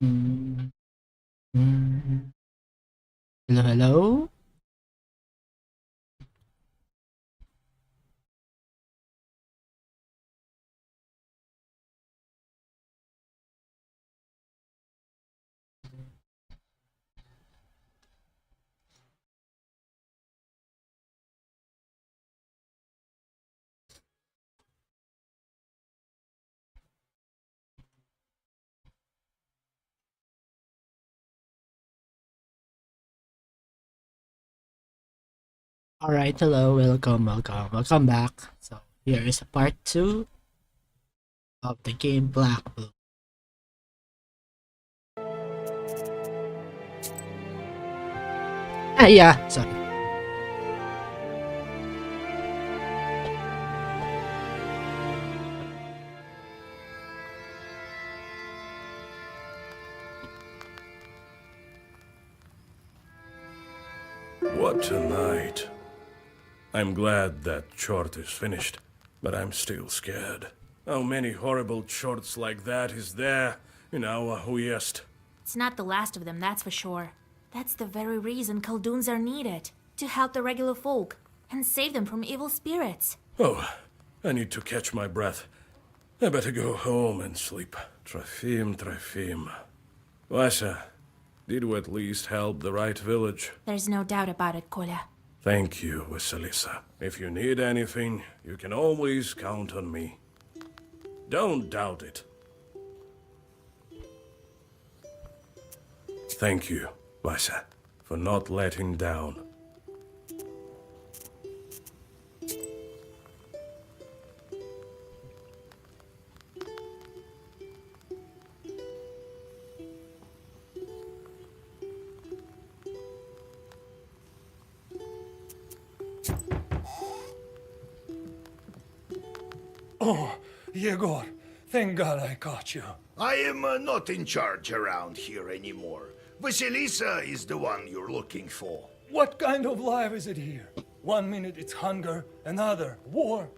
Mm, mm. Hello, hello? Alright, hello, welcome back. So, here is part 2 of the game Black Blue. Yeah, sorry. What a night. I'm glad that short is finished, but I'm still scared. How many horrible shorts like that is there in our West? It's not the last of them, that's for sure. That's the very reason Khaldoons are needed. To help the regular folk and save them from evil spirits. Oh, I need to catch my breath. I better go home and sleep. Trofim. Vasia, did we at least help the right village? There's no doubt about it, Kolya. Thank you, Vasilisa. If you need anything, you can always count on me. Don't doubt it. Thank you, Vasia, for not letting down. Oh, Yegor, thank God I caught you. I am not in charge around here anymore. Vasilisa is the one you're looking for. What kind of life is it here? 1 minute it's hunger, another war.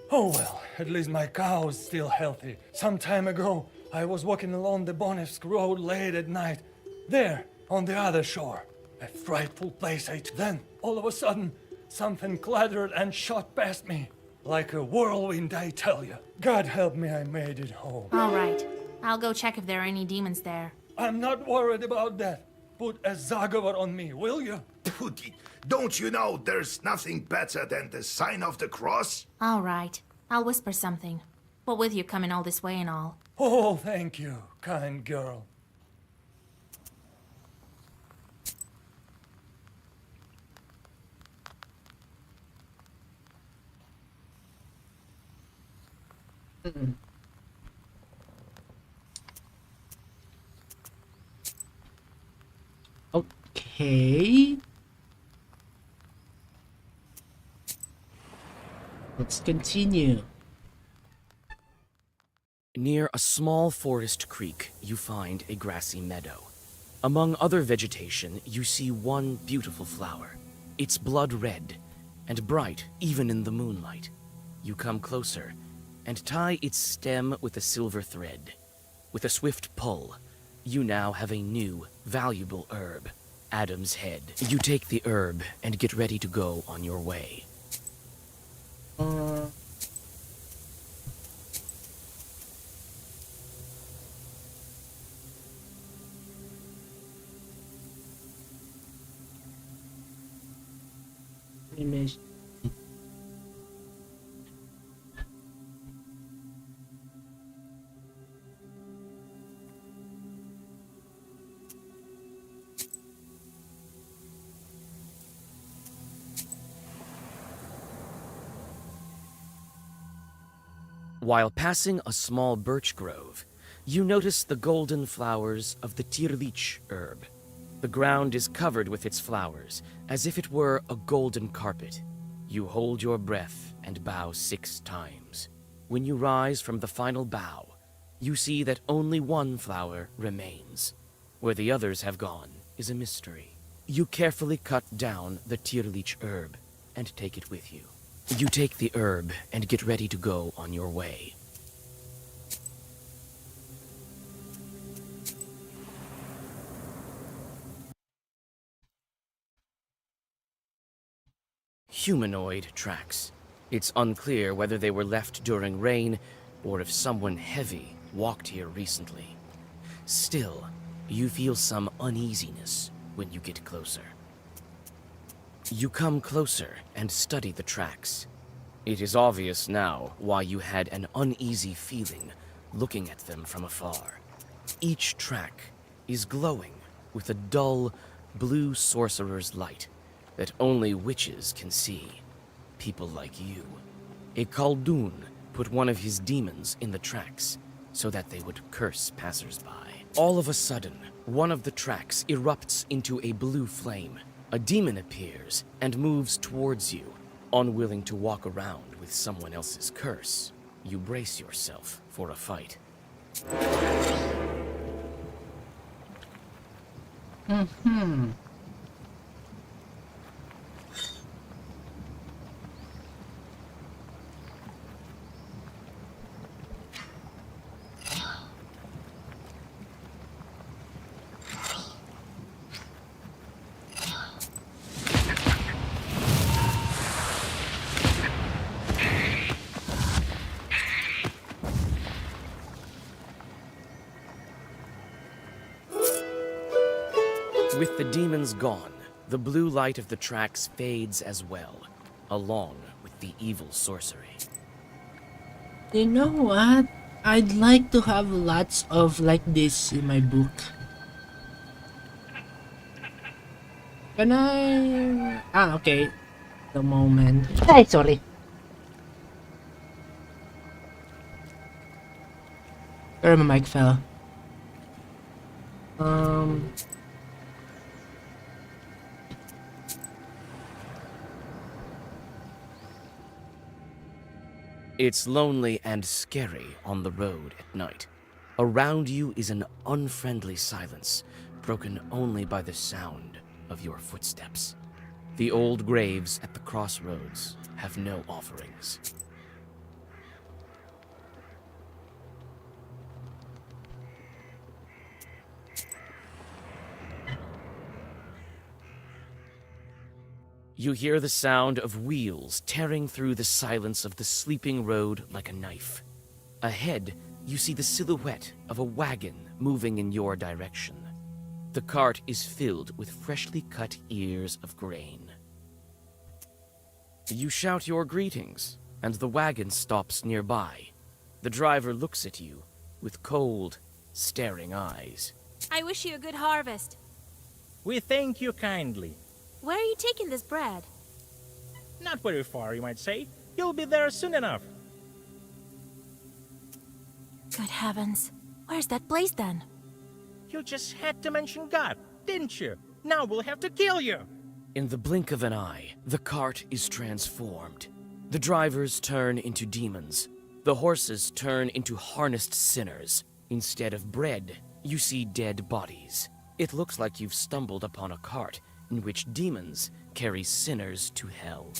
Oh well, at least my cow is still healthy. Some time ago, I was walking along the Bonevsk road late at night. There, on the other shore. A frightful place, Then, all of a sudden, something clattered and shot past me. Like a whirlwind, I tell you. God help me, I made it home. Alright, I'll go check if there are any demons there. I'm not worried about that. Put a Zagovar on me, will you? Don't you know there's nothing better than the sign of the cross? Alright, I'll whisper something. What with you coming all this way and all? Oh, thank you, kind girl. Okay. Let's continue. Near a small forest creek, you find a grassy meadow. Among other vegetation, you see one beautiful flower. It's blood red and bright even in the moonlight. You come closer and tie its stem with a silver thread. With a swift pull, you now have a new, valuable herb, Adam's Head. You take the herb and get ready to go on your way. Image. While passing a small birch grove, you notice the golden flowers of the tirlich herb. The ground is covered with its flowers, as if it were a golden carpet. You hold your breath and bow 6 times. When you rise from the final bow, you see that only one flower remains. Where the others have gone is a mystery. You carefully cut down the tirlich herb and take it with you. You take the herb and get ready to go on your way. Humanoid tracks. It's unclear whether they were left during rain or if someone heavy walked here recently. Still, you feel some uneasiness when you get closer. You come closer and study the tracks. It is obvious now why you had an uneasy feeling looking at them from afar. Each track is glowing with a dull, blue sorcerer's light that only witches can see. People like you. A Khaldun put one of his demons in the tracks so that they would curse passersby. All of a sudden, one of the tracks erupts into a blue flame. A demon appears and moves towards you. Unwilling to walk around with someone else's curse, you brace yourself for a fight. With the demons gone, the blue light of the tracks fades as well, along with the evil sorcery. You know what? I'd like to have lots of like this in my book. Can I... okay. The moment. Ay, sorry. Sorry, my mic fell. It's lonely and scary on the road at night. Around you is an unfriendly silence, broken only by the sound of your footsteps. The old graves at the crossroads have no offerings. You hear the sound of wheels tearing through the silence of the sleeping road like a knife. Ahead, you see the silhouette of a wagon moving in your direction. The cart is filled with freshly cut ears of grain. You shout your greetings, and the wagon stops nearby. The driver looks at you with cold, staring eyes. I wish you a good harvest. We thank you kindly. Where are you taking this bread? Not very far, you might say. You'll be there soon enough. Good heavens. Where's that place then? You just had to mention God, didn't you? Now we'll have to kill you. In the blink of an eye, the cart is transformed. The drivers turn into demons. The horses turn into harnessed sinners. Instead of bread, you see dead bodies. It looks like you've stumbled upon a cart in which demons carry sinners to hell.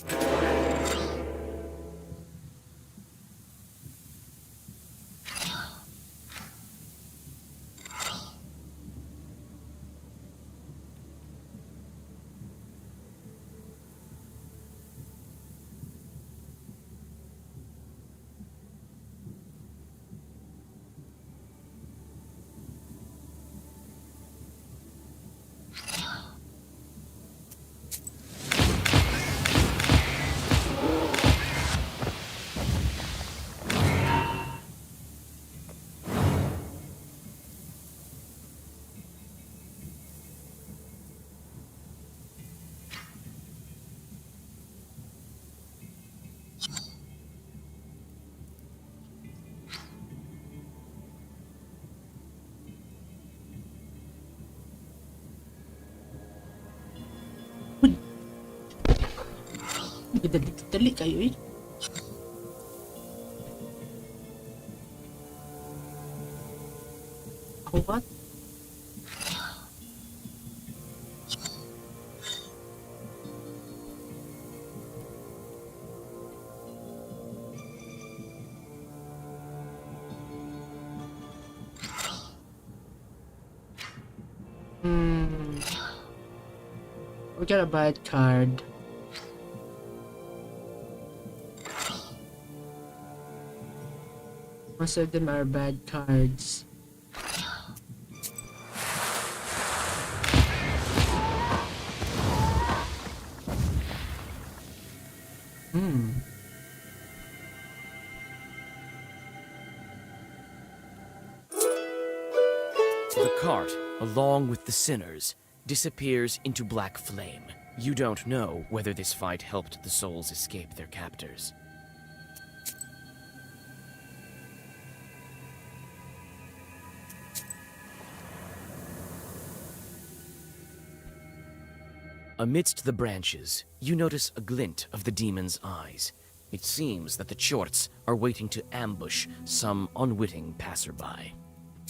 Dali kayo eh. Ako ba? We got a bad card. Most of them are bad cards. The cart, along with the sinners, disappears into black flame. You don't know whether this fight helped the souls escape their captors. Amidst the branches, you notice a glint of the demon's eyes. It seems that the Chorts are waiting to ambush some unwitting passerby.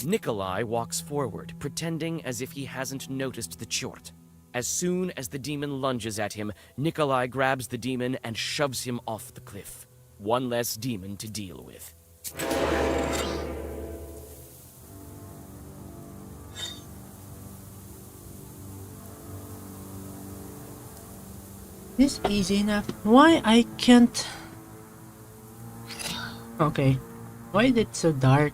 Nikolai walks forward, pretending as if he hasn't noticed the Chort. As soon as the demon lunges at him, Nikolai grabs the demon and shoves him off the cliff. One less demon to deal with. This is easy enough. Why I can't... Okay. Why is it so dark?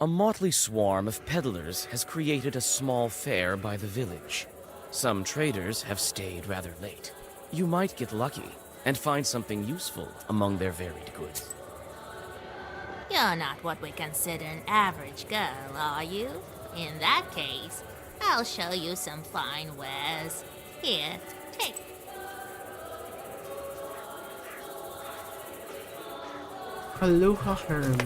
A motley swarm of peddlers has created a small fair by the village. Some traders have stayed rather late. You might get lucky and find something useful among their varied goods. You're not what we consider an average girl, are you? In that case, I'll show you some fine wares. Here, take. Aloha Herm.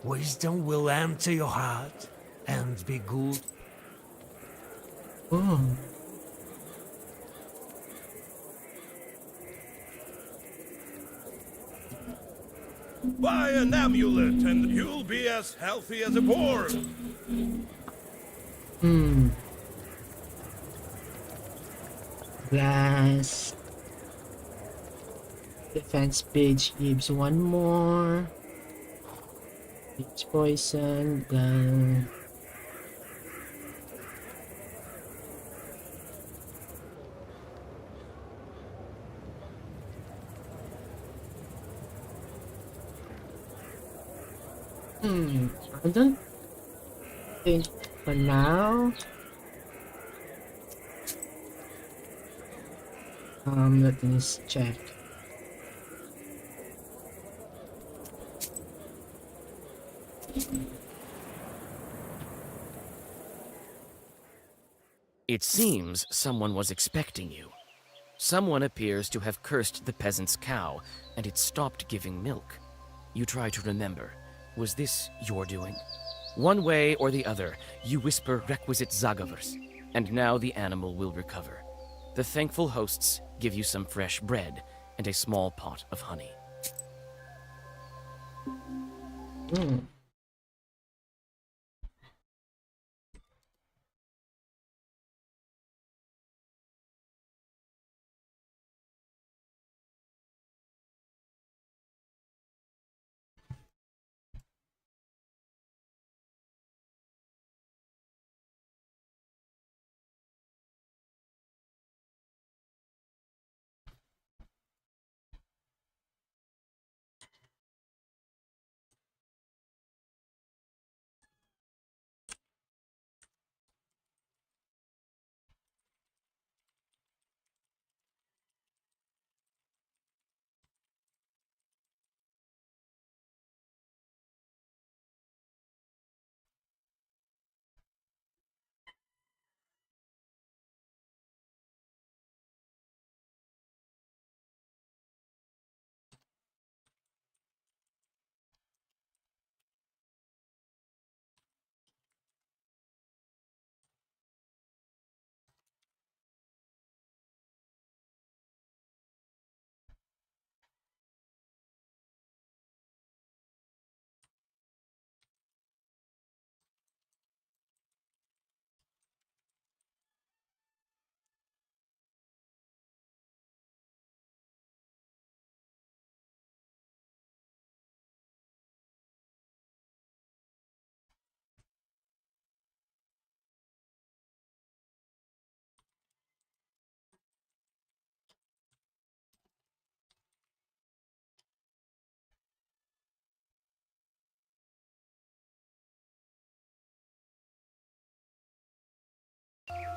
Wisdom will enter your heart and be good. Oh. Buy an amulet and you'll be as healthy as a boar. Blast. Defense page gives one more. It's poison, then... I don't think for now. Let me just check. It seems someone was expecting you. Someone appears to have cursed the peasant's cow, and it stopped giving milk. You try to remember. Was this your doing? One way or the other, you whisper requisite Zagavers, and now the animal will recover. The thankful hosts give you some fresh bread and a small pot of honey.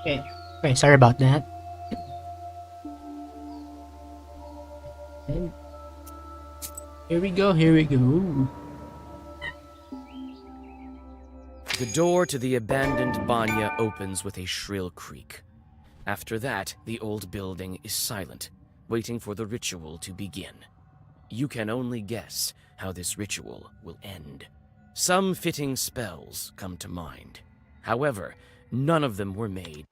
Okay, sorry about that. And here we go, here we go. The door to the abandoned banya opens with a shrill creak. After that, the old building is silent, waiting for the ritual to begin. You can only guess how this ritual will end. Some fitting spells come to mind. However, none of them were made.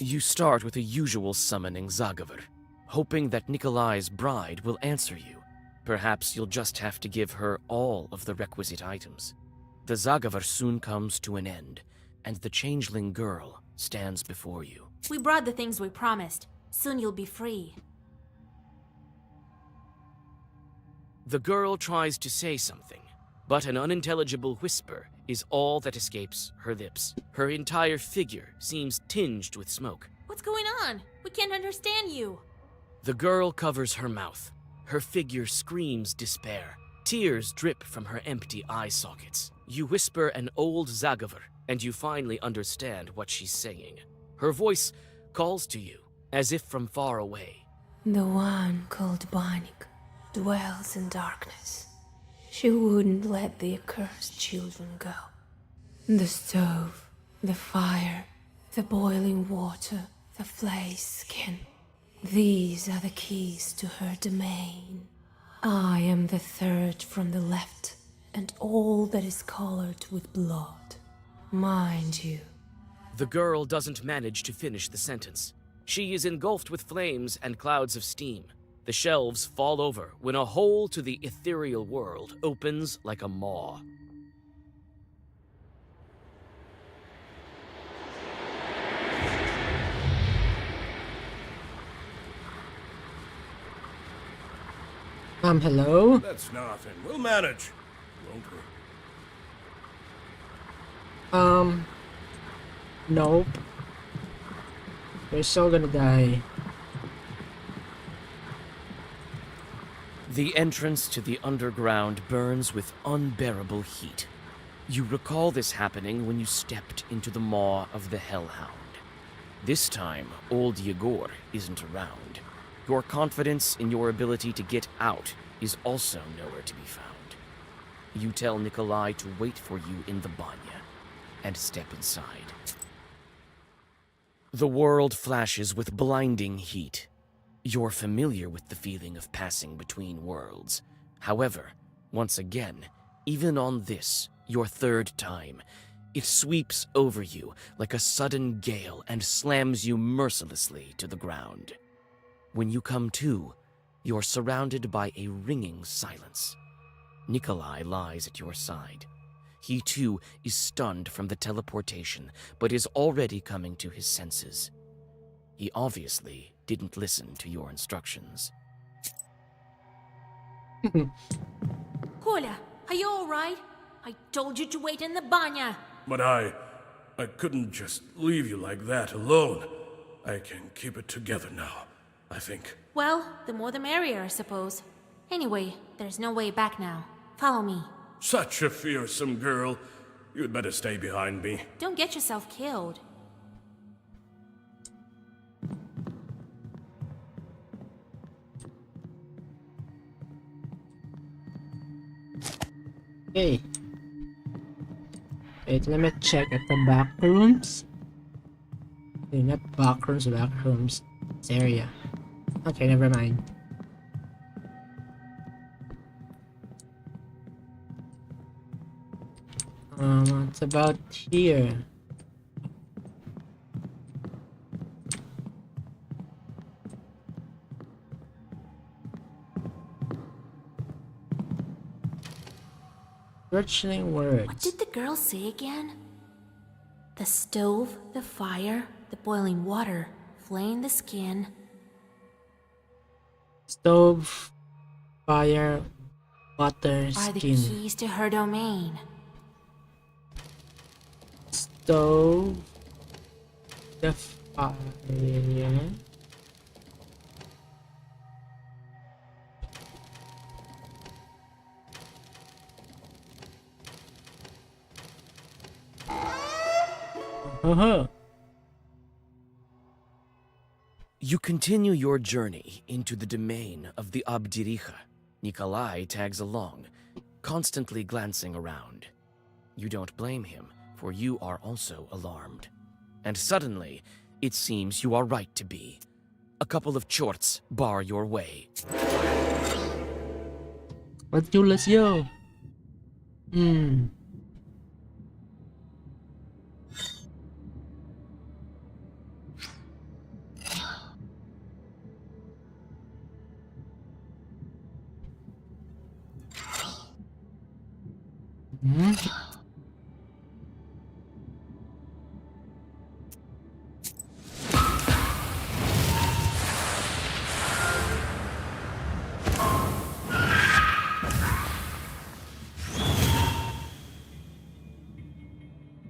You start with a usual summoning Zagavur, hoping that Nikolai's bride will answer you. Perhaps you'll just have to give her all of the requisite items. The Zagavur soon comes to an end, and the changeling girl stands before you. We brought the things we promised. Soon you'll be free. The girl tries to say something, but an unintelligible whisper is all that escapes her lips. Her entire figure seems tinged with smoke. What's going on? We can't understand you. The girl covers her mouth. Her figure screams despair. Tears drip from her empty eye sockets. You whisper an old Zagavur, and you finally understand what she's saying. Her voice calls to you, as if from far away. The one called Banik dwells in darkness. She wouldn't let the accursed children go. The stove, the fire, the boiling water, the flayed skin. These are the keys to her domain. I am the third from the left, and all that is colored with blood. Mind you. The girl doesn't manage to finish the sentence. She is engulfed with flames and clouds of steam. The shelves fall over when a hole to the ethereal world opens like a maw. Hello? That's nothing. We'll manage, won't we? Nope. We're still gonna die. The entrance to the underground burns with unbearable heat. You recall this happening when you stepped into the maw of the Hellhound. This time, old Yegor isn't around. Your confidence in your ability to get out is also nowhere to be found. You tell Nikolai to wait for you in the banya, and step inside. The world flashes with blinding heat. You're familiar with the feeling of passing between worlds. However, once again, even on this, your third time, it sweeps over you like a sudden gale and slams you mercilessly to the ground. When you come to, you're surrounded by a ringing silence. Nikolai lies at your side. He too is stunned from the teleportation, but is already coming to his senses. He obviously didn't listen to your instructions. Kolya, are you alright? I told you to wait in the banya. But I couldn't just leave you like that alone. I can keep it together now, I think. Well, the more the merrier, I suppose. Anyway, there's no way back now. Follow me. Such a fearsome girl. You'd better stay behind me. Don't get yourself killed. Okay. Wait, let me check at the back rooms. Okay, not back rooms, back rooms. This area. Okay, never mind. What's about here? Searching words. What did the girl say again? The stove, the fire, the boiling water, flaying the skin. Stove, fire, water, Are the skin. keys to her domain. Stove, the fire. You continue your journey into the domain of the Abdiricha. Nikolai tags along, constantly glancing around. You don't blame him, for you are also alarmed. And suddenly, it seems you are right to be. A couple of chorts bar your way. Let's go.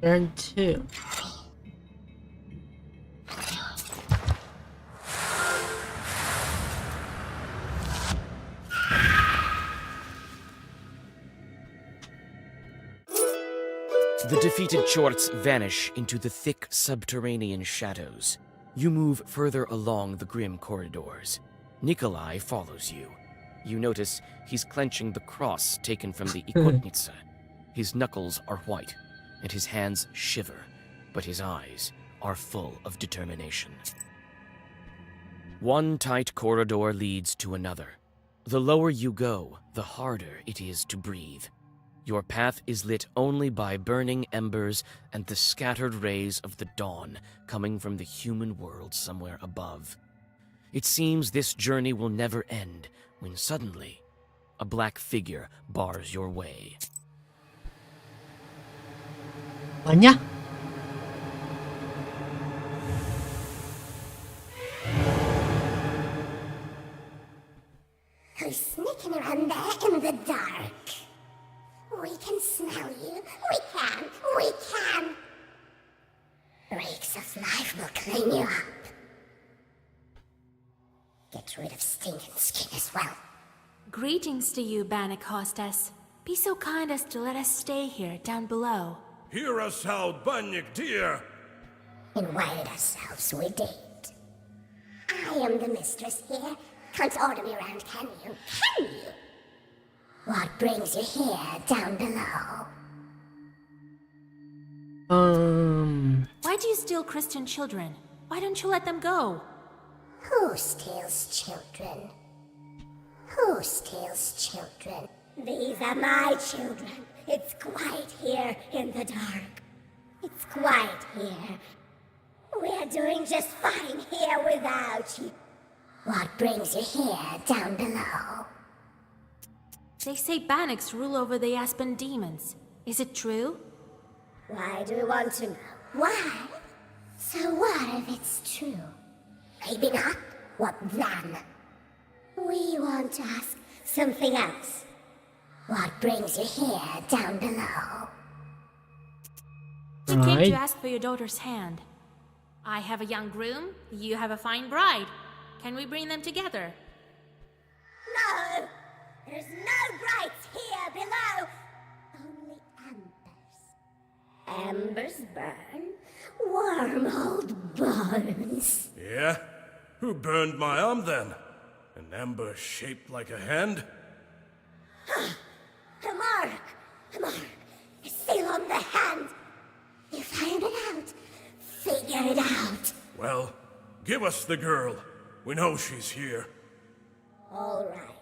Turn 2. The defeated chorts vanish into the thick subterranean shadows. You move further along the grim corridors. Nikolai follows you. You notice he's clenching the cross taken from the Ikotnitsa. His knuckles are white, and his hands shiver, but his eyes are full of determination. One tight corridor leads to another. The lower you go, the harder it is to breathe. Your path is lit only by burning embers and the scattered rays of the dawn coming from the human world somewhere above. It seems this journey will never end when suddenly a black figure bars your way. Anya? Who's sneaking around there in the dark? We can smell you. We can. Reeks of life will clean you up. Get rid of stinking skin as well. Greetings to you, Bannock hostess. Be so kind as to let us stay here, down below. Hear us out, Banyak dear! Invite ourselves, we did. I am the mistress here. Can't order me around, can you? Can you? What brings you here, down below? Why do you steal Christian children? Why don't you let them go? Who steals children? Who steals children? These are my children. It's quiet here in the dark. It's quiet here. We're doing just fine here without you. What brings you here, down below? They say Bannocks rule over the Aspen demons. Is it true? Why do you want to know? Why? So what if it's true? Maybe not. What then? We want to ask something else. What brings you here, down below? We came Alright. to ask for your daughter's hand. I have a young groom, you have a fine bride. Can we bring them together? No! There's no brights here below! Only embers. Embers burn? Warm old bones. Yeah? Who burned my arm then? An ember shaped like a hand? A mark! A seal on the hand! You found it out. Figure it out. Well, give us the girl. We know she's here. All right,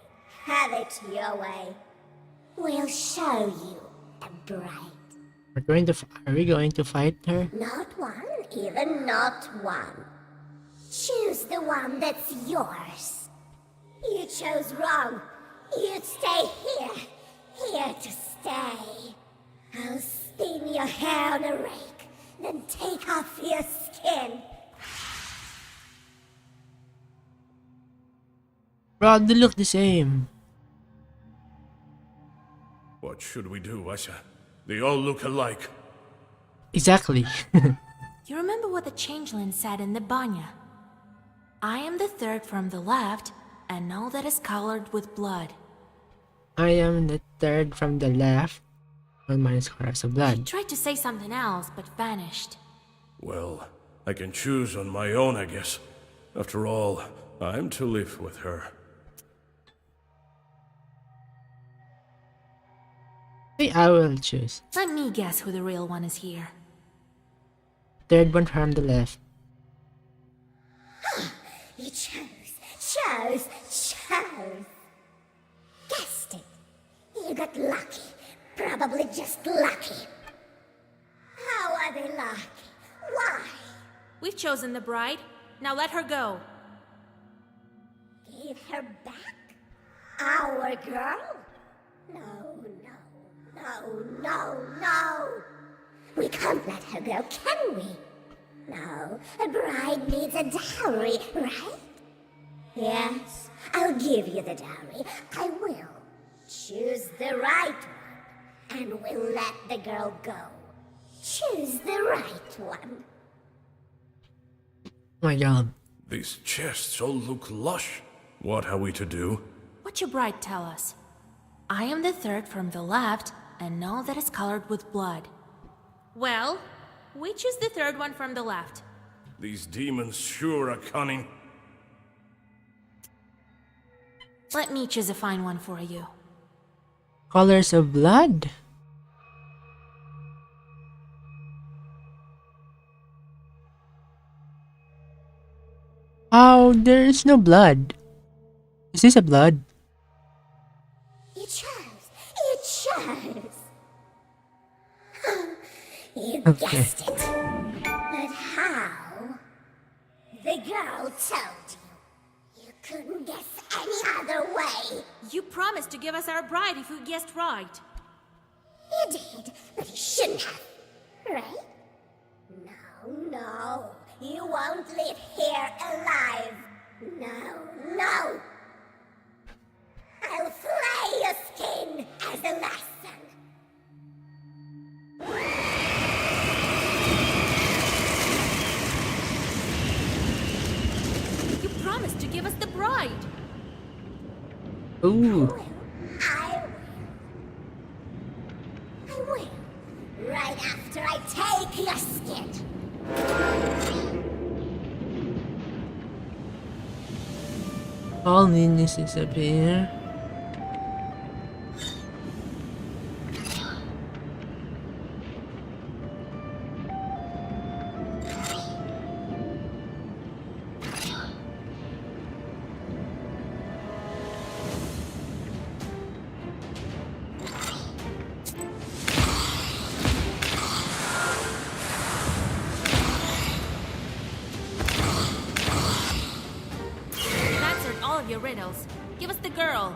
have it your way. We'll show you the bride. Are we going to fight her? Not one, even not one. Choose the one that's yours. You chose wrong. You'd stay here to stay. I'll spin your hair on a rake, then take off your skin. Bro, they look the same. What should we do, Asha? They all look alike. Exactly. You remember what the changeling said in the Banya? I am the third from the left, and all that is colored with blood. I am the third from the left. All mine is colors of blood. Tried to say something else, but vanished. Well, I can choose on my own, I guess. After all, I'm to live with her. I will choose. Let me guess who the real one is here. Third one from the left. You chose. Guessed it. You got lucky. Probably just lucky. How are they lucky? Why? We've chosen the bride. Now let her go. Give her back? Our girl? No. We can't let her go, can we? No, a bride needs a dowry, right? Yes, I'll give you the dowry. I will. Choose the right one, and we'll let the girl go. Choose the right one. Oh my god. These chests all look lush. What are we to do? What'd your bride tell us? I am the third from the left, and all that is colored with blood. Well, we choose the third one from the left. These demons sure are cunning. Let me choose a fine one for you. Colors of blood? Oh, there is no blood. Is this a blood? You chose. You Okay. guessed it. But how? The girl told you. You couldn't guess any other way. You promised to give us our bride if we guessed right. You did, but you shouldn't have. Right? No. You won't live here alive. No. I'll flay your skin as a lesson. You promised to give us the bride. Ooh. I will. Right after I take your skin. All minions disappear. You've answered all of your riddles. Give us the girl.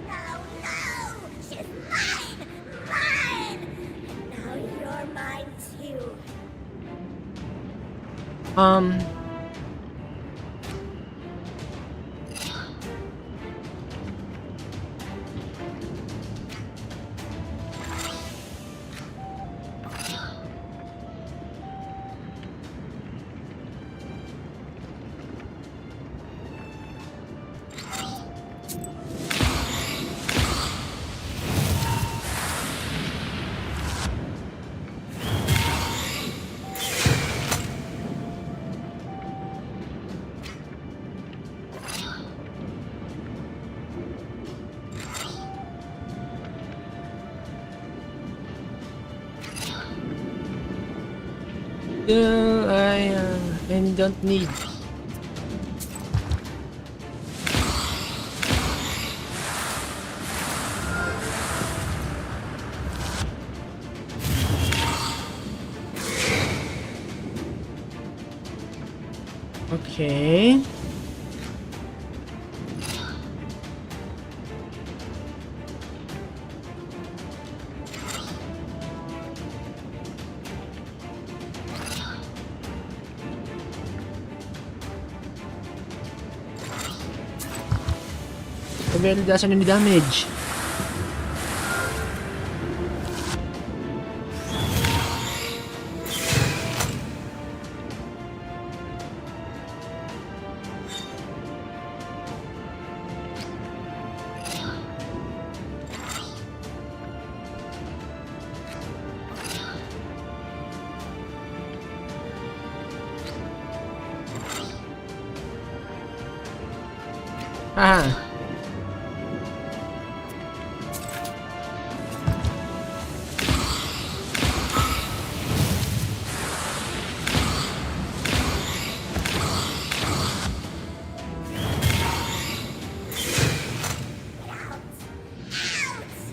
No! She's mine! Now you're mine too. I don't need. Okay. It barely does any damage. Ah.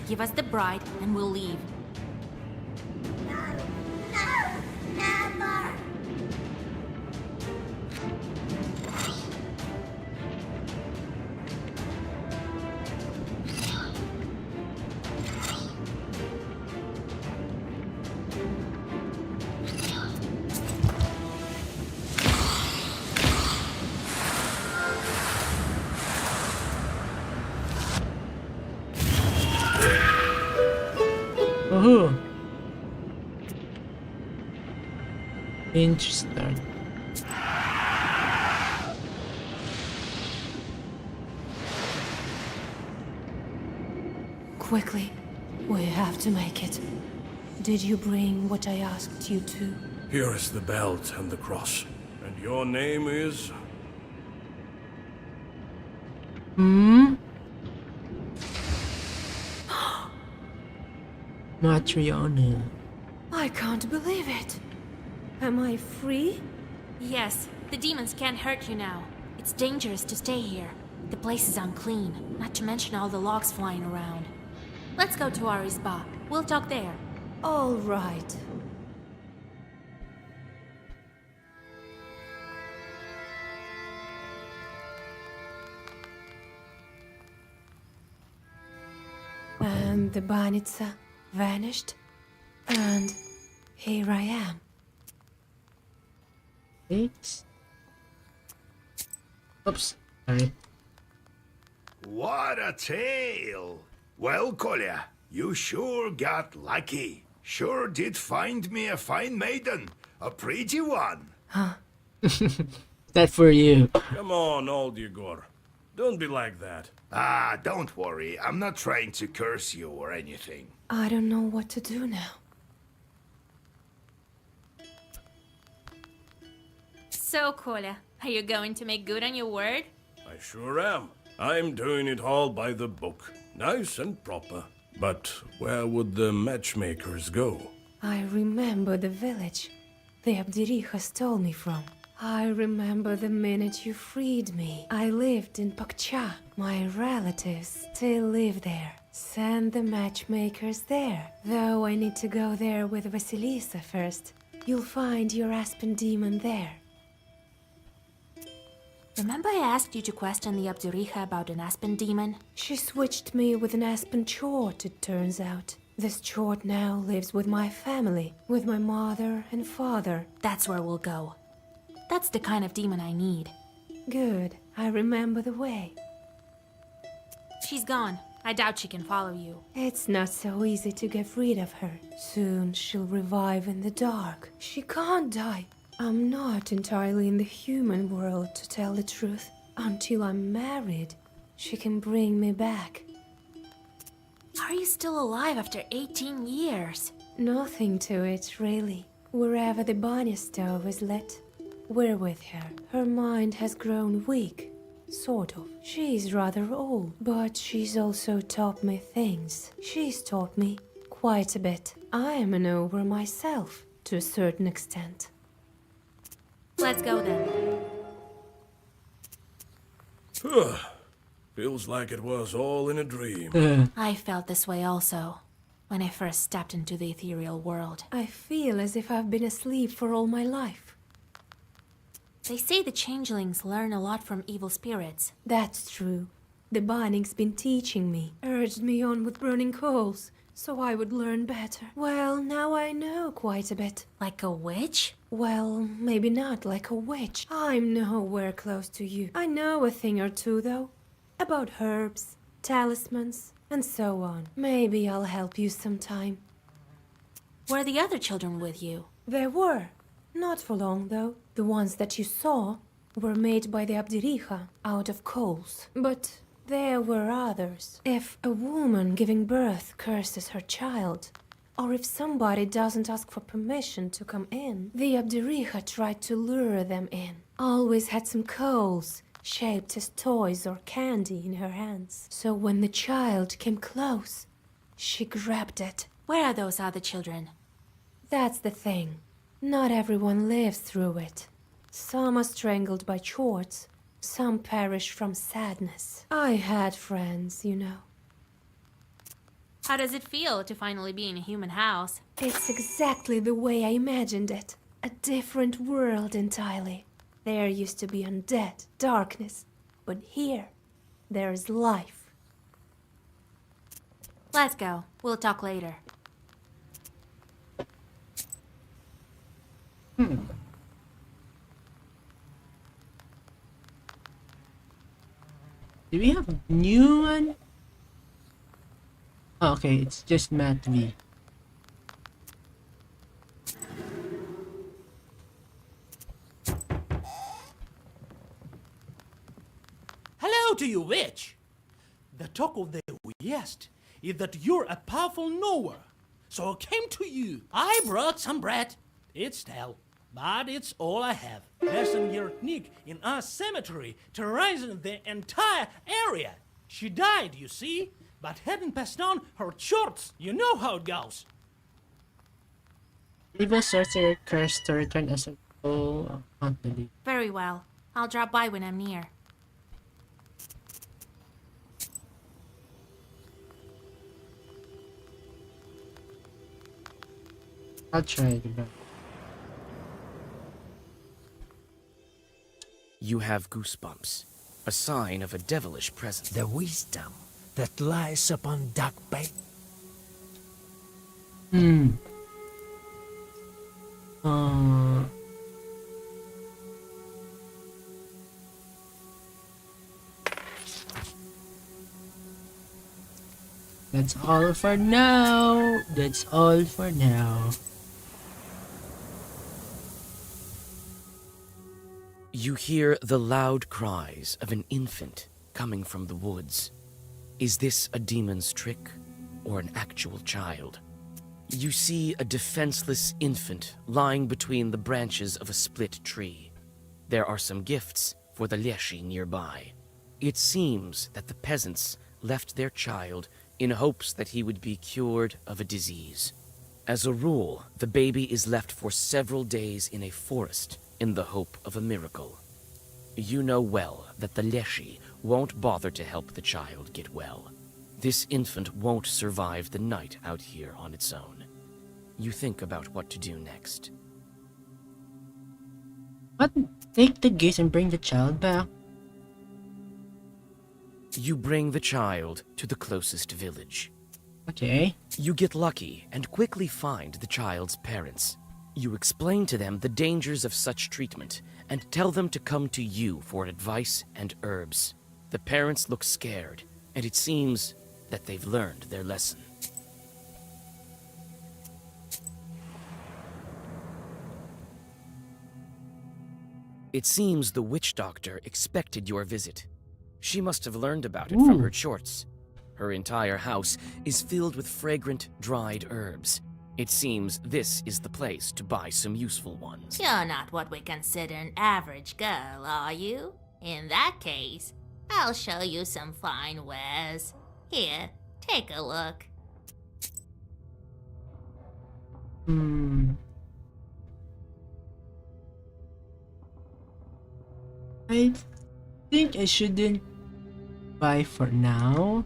Give us the bride and we'll leave. Never! Oh. Interesting. Quickly, we have to make it. Did you bring what I asked you to? Here is the belt and the cross. And your name is? Hmm? Matriona. I can't believe it. Am I free? Yes, the demons can't hurt you now. It's dangerous to stay here. The place is unclean, not to mention all the logs flying around. Let's go to our spa. We'll talk there. All right. And the Banitsa vanished, and here I am. Wait. Oops. Sorry. What a tale! Well, Kolya, you sure got lucky. Sure did find me a fine maiden. A pretty one. That for you. Come on, old Igor. Don't be like that. Ah, don't worry. I'm not trying to curse you or anything. I don't know what to do now. So, Kolya, are you going to make good on your word? I sure am. I'm doing it all by the book. Nice and proper. But where would the matchmakers go? I remember the village the Abdericha stole me from. I remember the minute you freed me. I lived in Pakcha. My relatives still live there. Send the matchmakers there. Though I need to go there with Vasilisa first. You'll find your Aspen demon there. Remember I asked you to question the Abdericha about an Aspen demon? She switched me with an Aspen Chort, it turns out. This Chort now lives with my family, with my mother and father. That's where we'll go. That's the kind of demon I need. Good. I remember the way. She's gone. I doubt she can follow you. It's not so easy to get rid of her. Soon she'll revive in the dark. She can't die. I'm not entirely in the human world, to tell the truth. Until I'm married, she can bring me back. Are you still alive after 18 years? Nothing to it, really. Wherever the Banya stove is lit, we're with her. Her mind has grown weak, sort of. She's rather old, but she's also taught me things. She's taught me quite a bit. I am an ogre myself, to a certain extent. Let's go then. Feels like it was all in a dream. I felt this way also, when I first stepped into the ethereal world. I feel as if I've been asleep for all my life. They say the changelings learn a lot from evil spirits. That's true. The Banning's been teaching me, urged me on with burning coals, so I would learn better. Well, now I know quite a bit. Like a witch? Well, maybe not like a witch. I'm nowhere close to you. I know a thing or two, though. About herbs, talismans, and so on. Maybe I'll help you sometime. Were the other children with you? There were. Not for long, though. The ones that you saw were made by the Abdericha out of coals. But there were others. If a woman giving birth curses her child, or if somebody doesn't ask for permission to come in, the Abdericha tried to lure them in. Always had some coals, shaped as toys or candy, in her hands. So when the child came close, she grabbed it. Where are those other children? That's the thing. Not everyone lives through it. Some are strangled by chords, some perish from sadness. I had friends, you know. How does it feel to finally be in a human house? It's exactly the way I imagined it. A different world entirely. There used to be undead, darkness, but here, there's life. Let's go. We'll talk later. Do we have a new one? Oh, okay, it's just Matt V. Hello to you, witch! The talk of the West is that you're a powerful knower. So I came to you. I brought some bread. It's stale, but it's all I have. There's some Yernik in our cemetery terrorizing the entire area. She died, you see, but hadn't passed on her shorts. You know how it goes. Evil sorcerer cursed to return as a soul. Haunt the leaf. Very well. I'll drop by when I'm near. I'll try it again. You have goosebumps, a sign of a devilish presence. The wisdom that lies upon Dark Bay. That's all for now. That's all for now. You hear the loud cries of an infant coming from the woods. Is this a demon's trick or an actual child? You see a defenseless infant lying between the branches of a split tree. There are some gifts for the Leshy nearby. It seems that the peasants left their child in hopes that he would be cured of a disease. As a rule, the baby is left for several days in a forest in the hope of a miracle. You know well that the Leshy won't bother to help the child get well. This infant won't survive the night out here on its own. You think about what to do next. What? Take the gate and bring the child back? You bring the child to the closest village. Okay. You get lucky and quickly find the child's parents. You explain to them the dangers of such treatment and tell them to come to you for advice and herbs. The parents look scared, and it seems that they've learned their lesson. It seems the witch doctor expected your visit. She must have learned about it from her shorts. Her entire house is filled with fragrant, dried herbs. It seems this is the place to buy some useful ones. You're not what we consider an average girl, are you? In that case, I'll show you some fine wares. Here, take a look. I think I shouldn't buy for now.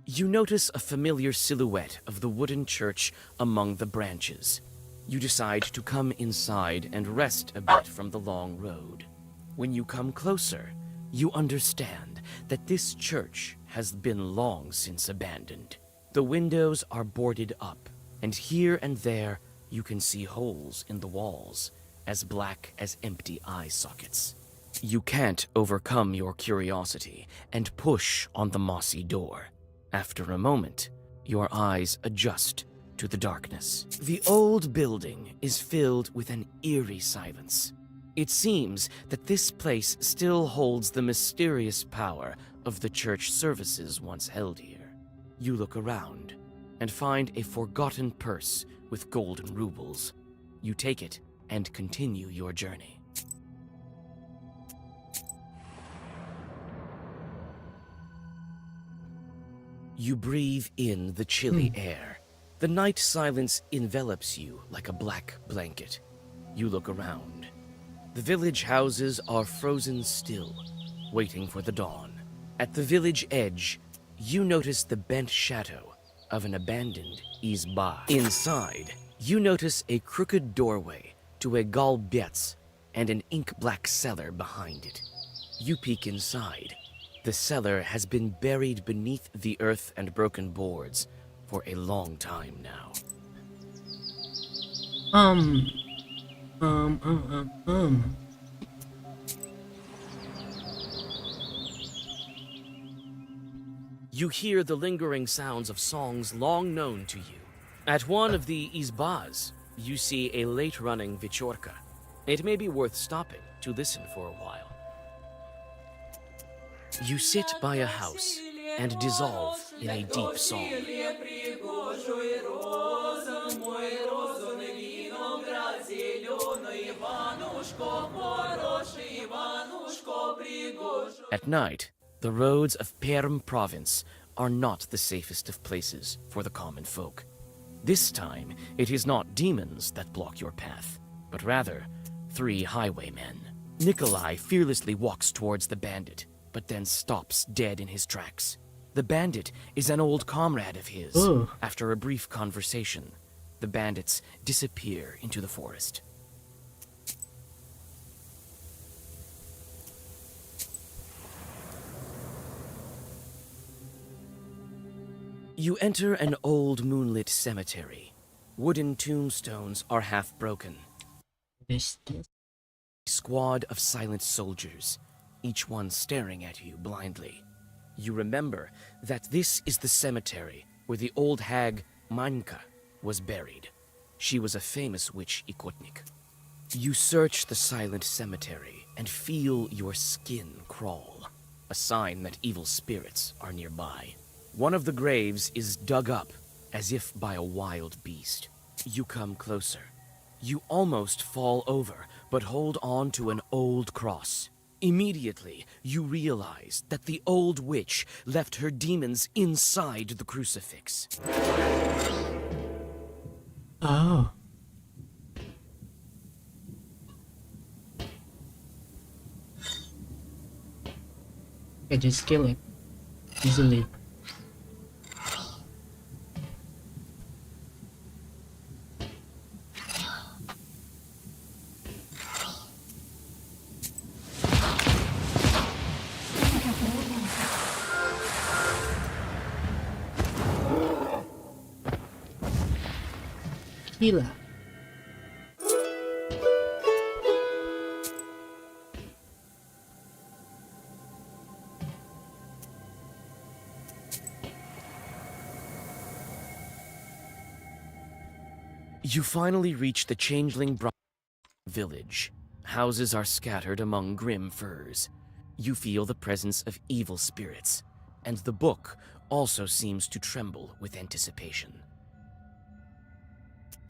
You notice a familiar silhouette of the wooden church among the branches. You decide to come inside and rest a bit from the long road. When you come closer, you understand that this church has been long since abandoned. The windows are boarded up, and here and there you can see holes in the walls, as black as empty eye sockets. You can't overcome your curiosity and push on the mossy door. After a moment, your eyes adjust to the darkness. The old building is filled with an eerie silence. It seems that this place still holds the mysterious power of the church services once held here. You look around and find a forgotten purse with golden rubles. You take it and continue your journey. You breathe in the chilly air. The night silence envelops you like a black blanket. You look around. The village houses are frozen still, waiting for the dawn. At the village edge, you notice the bent shadow of an abandoned izba. Inside, you notice a crooked doorway to a galbietz and an ink-black cellar behind it. You peek inside. The cellar has been buried beneath the earth and broken boards for a long time now. You hear the lingering sounds of songs long known to you. At one of the izbas, you see a late-running vichorka. It may be worth stopping to listen for a while. You sit by a house and dissolve in a deep song. At night, the roads of Perm province are not the safest of places for the common folk. This time, it is not demons that block your path, but rather 3 highwaymen. Nikolai fearlessly walks towards the bandit, but then stops dead in his tracks. The bandit is an old comrade of his. Ooh. After a brief conversation, the bandits disappear into the forest. You enter an old moonlit cemetery. Wooden tombstones are half broken. This. A squad of silent soldiers, each one staring at you blindly. You remember that this is the cemetery where the old hag Manka was buried. She was a famous witch Ikotnik. You search the silent cemetery and feel your skin crawl, a sign that evil spirits are nearby. One of the graves is dug up as if by a wild beast. You come closer. You almost fall over, but hold on to an old cross. Immediately, you realize that the old witch left her demons inside the crucifix. Oh. I just kill it easily. Gila. You finally reach the Changeling village. Houses are scattered among grim firs. You feel the presence of evil spirits, and the book also seems to tremble with anticipation.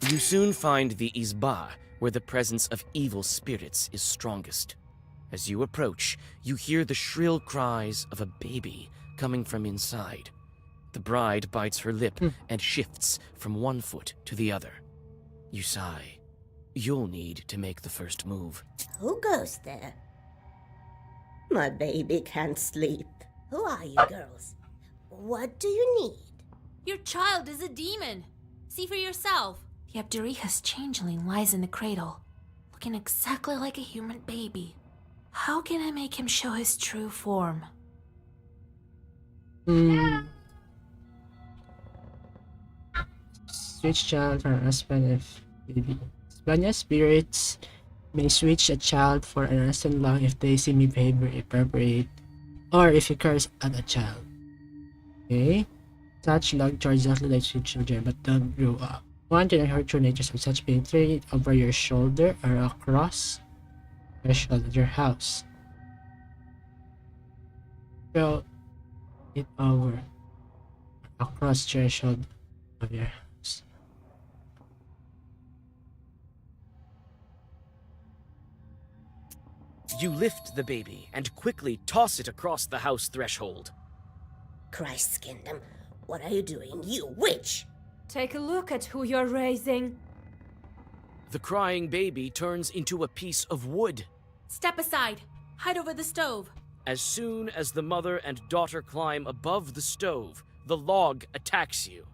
You soon find the Izba, where the presence of evil spirits is strongest. As you approach, you hear the shrill cries of a baby coming from inside. The bride bites her lip and shifts from one foot to the other. You sigh. You'll need to make the first move. Who goes there? My baby can't sleep. Who are you girls? What do you need? Your child is a demon. See for yourself. The Abdericha's changeling lies in the cradle, looking exactly like a human baby. How can I make him show his true form? Switch child for husband if baby. Spania spirits may switch a child for an instant long if they seem behavior appropriate or if you curse at a child. Okay. Such log charge exactly like sweet children but don't grow up. One can hurt true natures of such being thrown over your shoulder or across threshold of your house. Throw it over across threshold of your house. You lift the baby and quickly toss it across the house threshold. Christ's kingdom, what are you doing, you witch? Take a look at who you're raising. The crying baby turns into a piece of wood. Step aside. Hide over the stove. As soon as the mother and daughter climb above the stove, the log attacks you.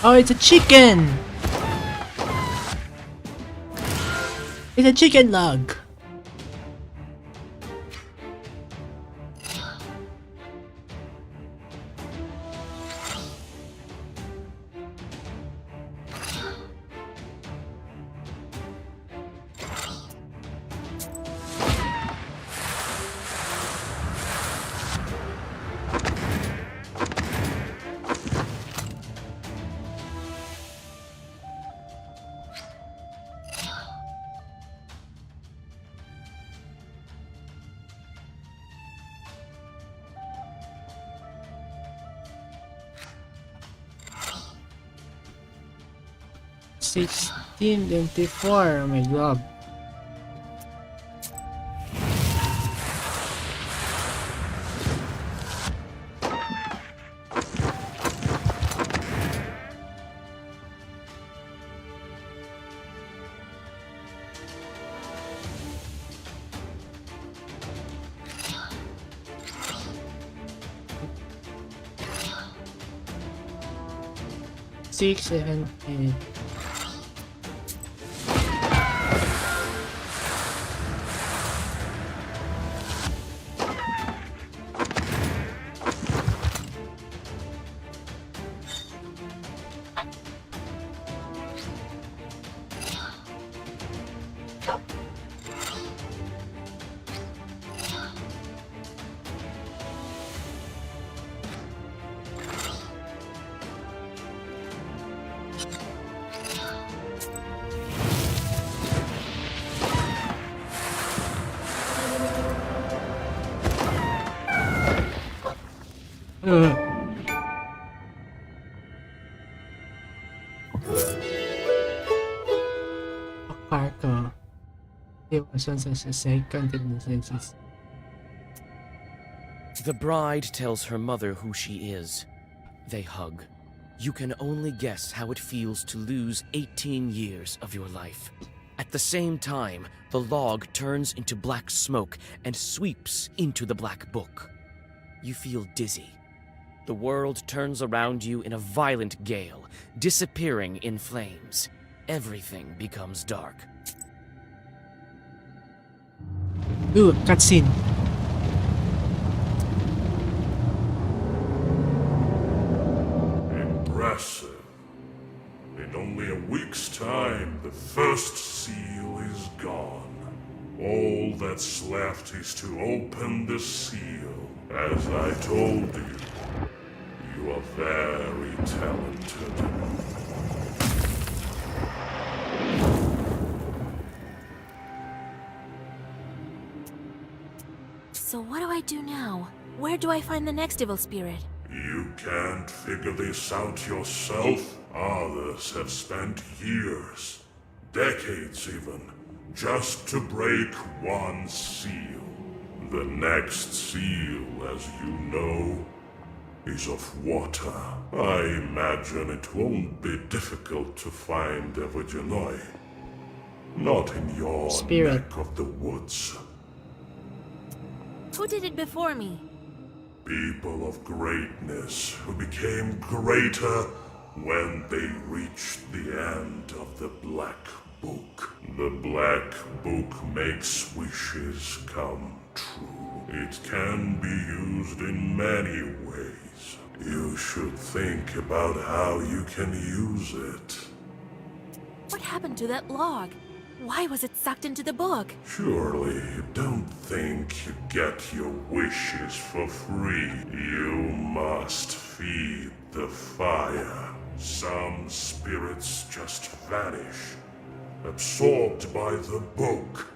Oh, it's a chicken! It's a chicken log! $16.24, my god. Six, 7, 8. Parko. It was once as a second in the senses. The bride tells her mother who she is. They hug. You can only guess how it feels to lose 18 years of your life. At the same time, the log turns into black smoke and sweeps into the black book. You feel dizzy. The world turns around you in a violent gale, disappearing in flames. Everything becomes dark. Ooh, cutscene. Impressive. In only a week's time, the first seal is gone. All that's left is to open the seal. As I told you, you are very talented. So what do I do now? Where do I find the next evil spirit? You can't figure this out yourself? Others have spent years, decades even, just to break one seal. The next seal, as you know, is of water. I imagine it won't be difficult to find Evagenoi. Not in your Spirit. neck of the woods. Who did it before me? People of greatness who became greater when they reached the end of the Black Book. The Black Book makes wishes come true. It can be used in many ways. You should think about how you can use it. What happened to that log? Why was it sucked into the book? Surely you don't think you get your wishes for free. You must feed the fire. Some spirits just vanish, absorbed by the book.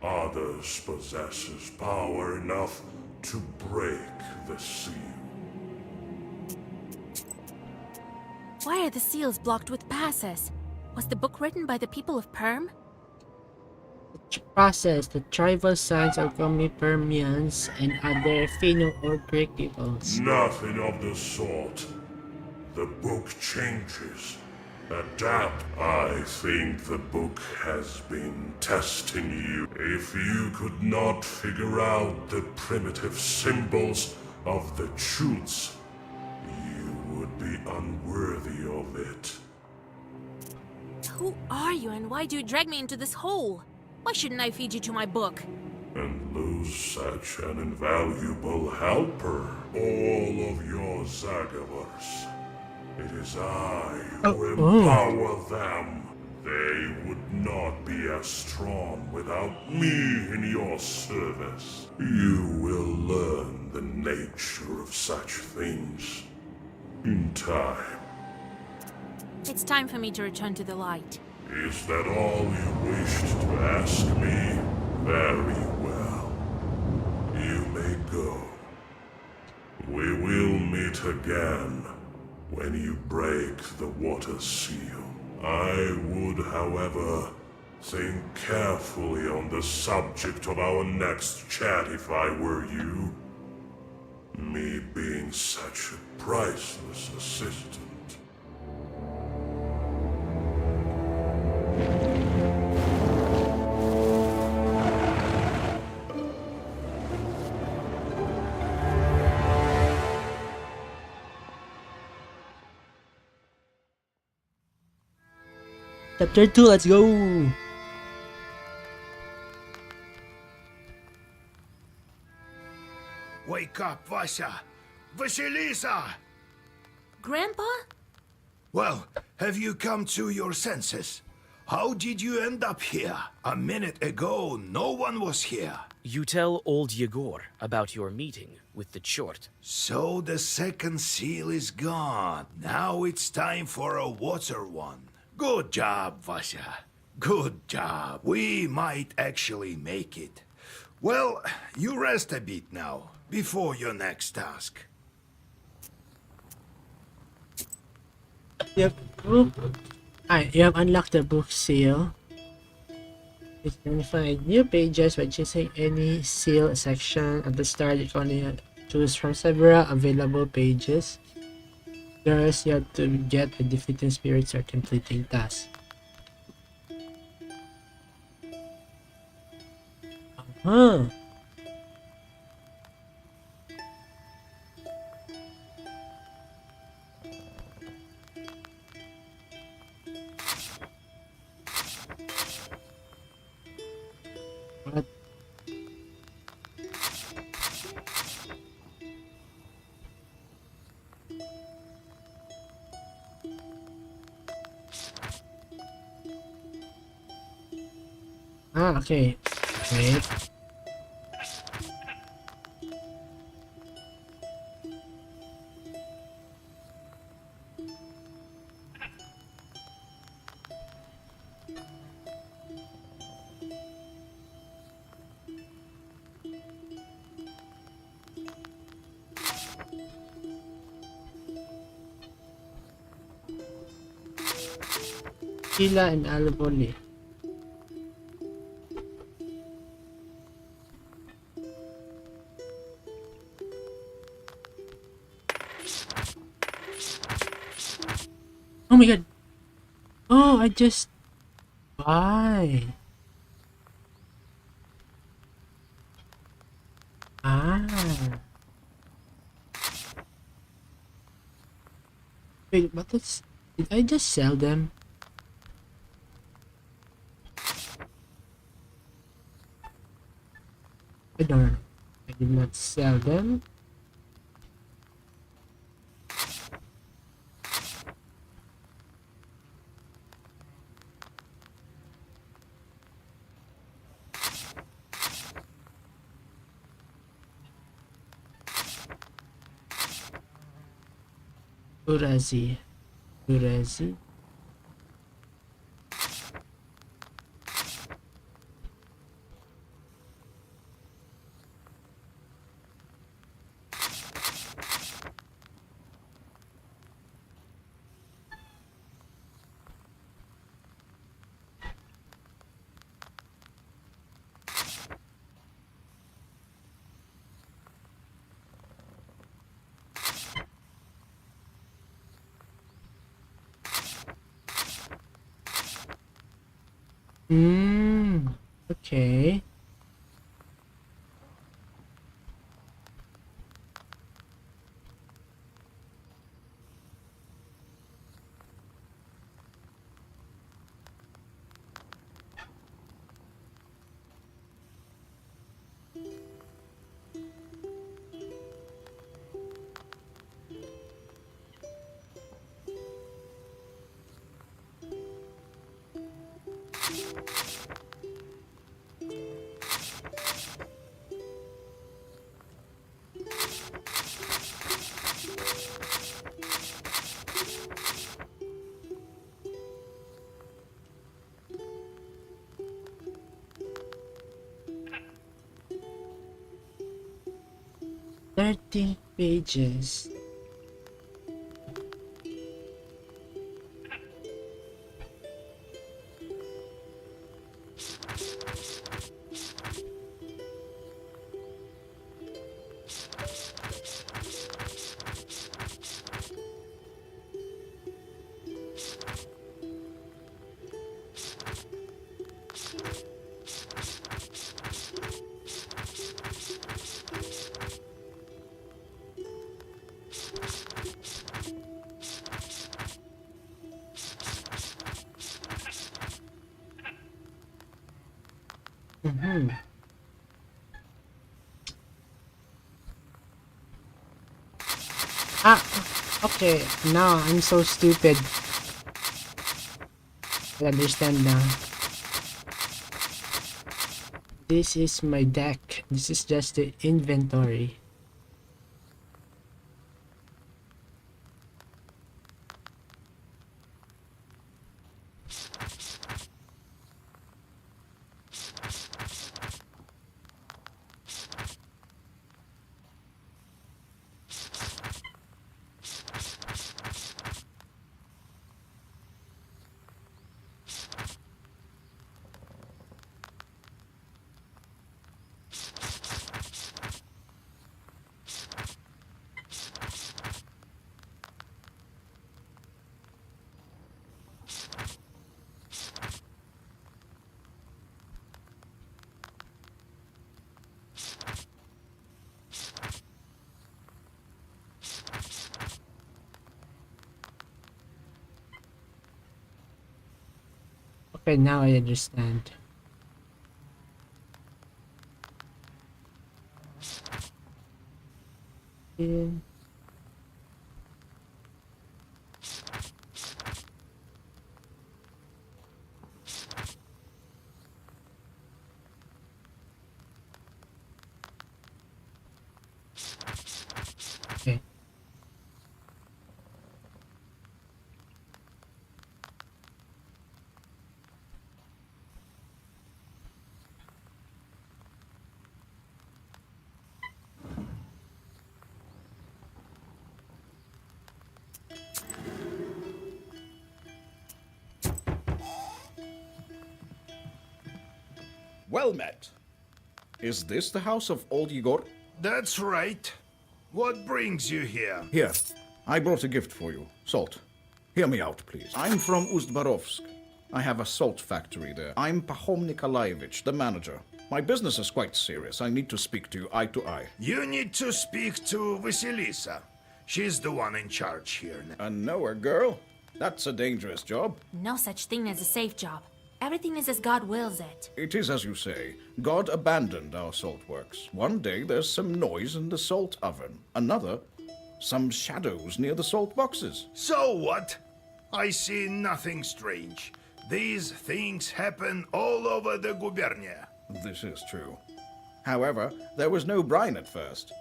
Others possesses power enough to break the seal. Why are the seals blocked with passes? Was the book written by the people of Perm? Process the tribal sons of Comipermians and other Finno or Greek peoples. Nothing of the sort. The book changes. Adapt. I think the book has been testing you. If you could not figure out the primitive symbols of the truths, you would be unworthy of it. Who are you and why do you drag me into this hole? Why shouldn't I feed you to my book? And lose such an invaluable helper. All of your Zagavars. It is I who empower them. They would not be as strong without me in your service. You will learn the nature of such things in time. It's time for me to return to the light. Is that all you wished to ask me? Very well. You may go. We will meet again when you break the water seal. I would, however, think carefully on the subject of our next chat if I were you. Me being such a priceless assistant. Chapter 2, let's go! Wake up, Vasya! Vasilisa! Grandpa? Well, have you come to your senses? How did you end up here? A minute ago, no one was here. You tell old Yegor about your meeting with the Chort. So the second seal is gone. Now it's time for a water one. Good job, Vasya. Good job. We might actually make it. Well, you rest a bit now, before your next task. You have book. You have unlocked the book seal. You can find new pages by choosing any seal section. At the start, you can only choose from several available pages. First, you have to get by defeating spirits or completing tasks. Uh-huh. What? Ah, okay. Wait. Sheila and Alvoli. Oh my god. Oh, I just... Why? Ah. Wait, what is... Did I just sell them? I don't know. I did not sell them. Urazi. Urazi. Okay. Thirteen pages. Ah, okay. Now I'm so stupid. I understand now. This is my deck. This is just the inventory. Okay, now I understand. Yeah. Okay. Well met. Is this the house of old Igor? That's right. What brings you here? Here, I brought a gift for you. Salt. Hear me out, please. I'm from Ust-Barovsk. I have a salt factory there. I'm Pahom Nikolaevich, the manager. My business is quite serious. I need to speak to you eye to eye. You need to speak to Vasilisa. She's the one in charge here. A knower girl? That's a dangerous job. No such thing as a safe job. Everything is as God wills it. It is as you say. God abandoned our salt works. One day there's some noise in the salt oven. Another, some shadows near the salt boxes. So what? I see nothing strange. These things happen all over the gubernia. This is true. However, there was no brine at first.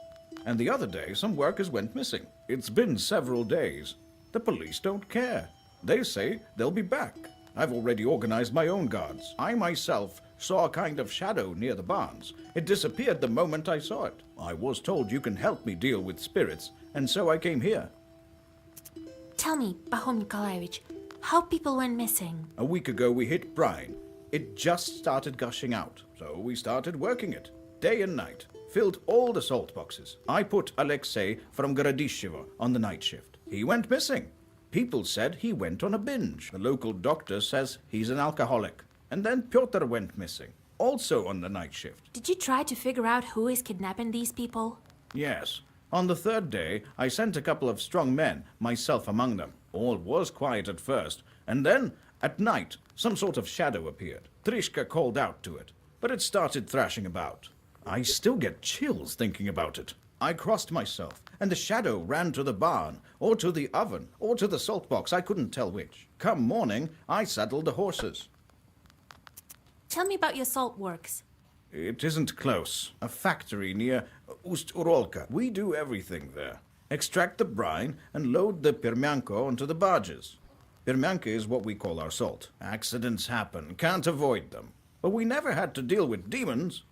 And the other day, some workers went missing. It's been several days. The police don't care. They say they'll be back. I've already organized my own guards. I myself saw a kind of shadow near the barns. It disappeared the moment I saw it. I was told you can help me deal with spirits, and so I came here. Tell me, Pahom Nikolaevich, how people went missing? A week ago we hit brine. It just started gushing out, so we started working it. Day and night. Filled all the salt boxes. I put Alexei from Gorodishevo on the night shift. He went missing. People said he went on a binge. The local doctor says he's an alcoholic. And then Pyotr went missing, also on the night shift. Did you try to figure out who is kidnapping these people? Yes. On the third day, I sent a couple of strong men, myself among them. All was quiet at first, and then, at night, some sort of shadow appeared. Trishka called out to it, but it started thrashing about. I still get chills thinking about it. I crossed myself, and the shadow ran to the barn, or to the oven, or to the salt box, I couldn't tell which. Come morning, I saddled the horses. Tell me about your salt works. It isn't close. A factory near Ust-Urolka. We do everything there. Extract the brine and load the permianko onto the barges. Permianka is what we call our salt. Accidents happen, can't avoid them. But we never had to deal with demons.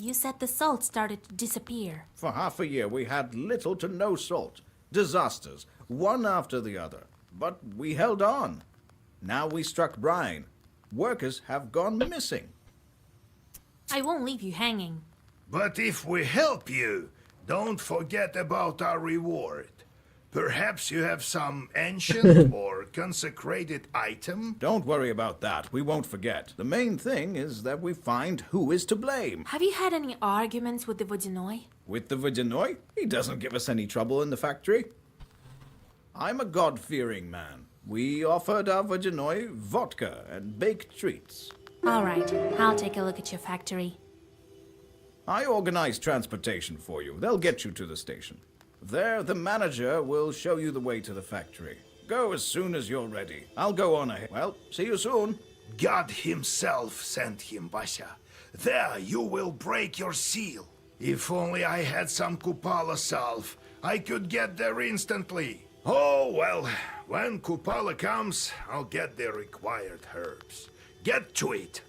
You said the salt started to disappear. For half a year we had little to no salt. Disasters, one after the other. But we held on. Now we struck brine. Workers have gone missing. I won't leave you hanging. But if we help you, don't forget about our reward. Perhaps you have some ancient or consecrated item? Don't worry about that. We won't forget. The main thing is that we find who is to blame. Have you had any arguments with the Vodyanoi? With the Vodyanoi? He doesn't give us any trouble in the factory. I'm a God-fearing man. We offered our Vodyanoi vodka and baked treats. All right, I'll take a look at your factory. I organize transportation for you. They'll get you to the station. There, the manager will show you the way to the factory. Go as soon as you're ready. I'll go on ahead. Well, see you soon. God himself sent him, Vasya. There you will break your seal. If only I had some Kupala salve, I could get there instantly. Oh, well, when Kupala comes, I'll get the required herbs. Get to it.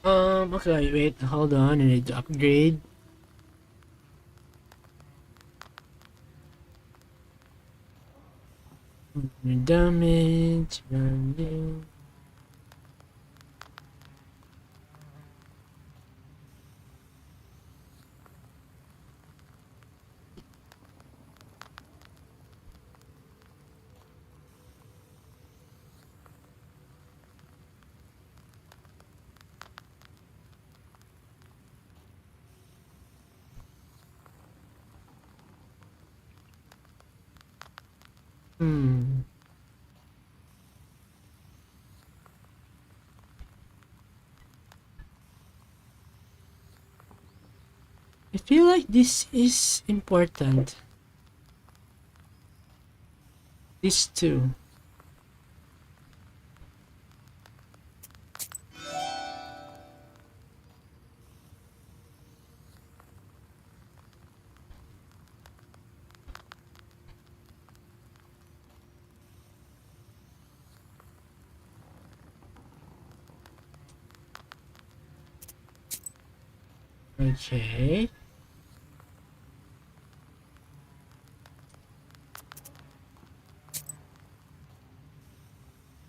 Okay, wait, hold on, I need to upgrade. Damage, running. I feel like this is important. These two. Okay.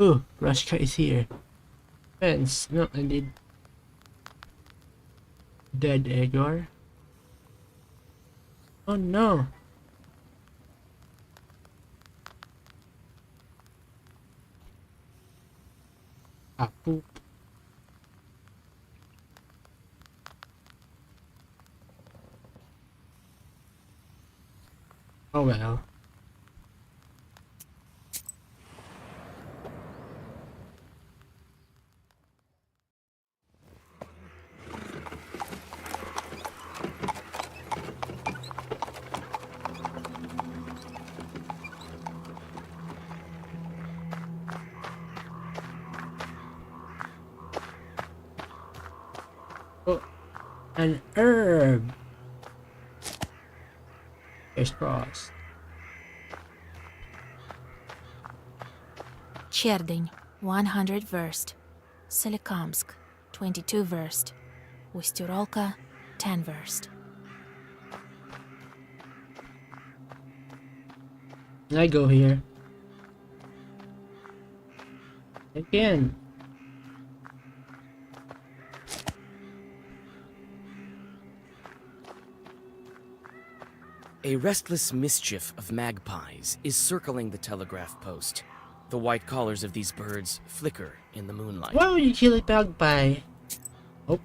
Oh, Rashka is here. Fence. No, I need dead Egor. Oh no. Ah, poop. Oh well. Oh, an herb. Here's cross. Чердень, 100 verst. Solikamsk, 22 verst. Устюролка, 10 verst. I go here. Again. A restless mischief of magpies is circling the telegraph post. The white collars of these birds flicker in the moonlight. Why would you kill a magpie? Oh.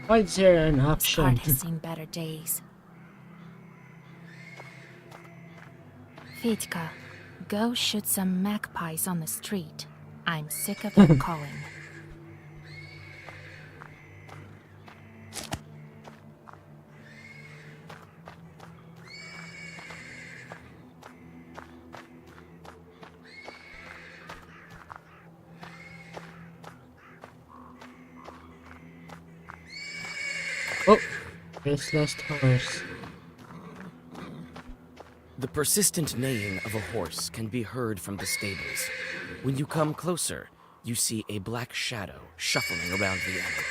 Why is there an This option? card has seen better days. Fitka, go shoot some magpies on the street. I'm sick of their calling. Oh, there's lost horse. The persistent neighing of a horse can be heard from the stables. When you come closer, you see a black shadow shuffling around the animal.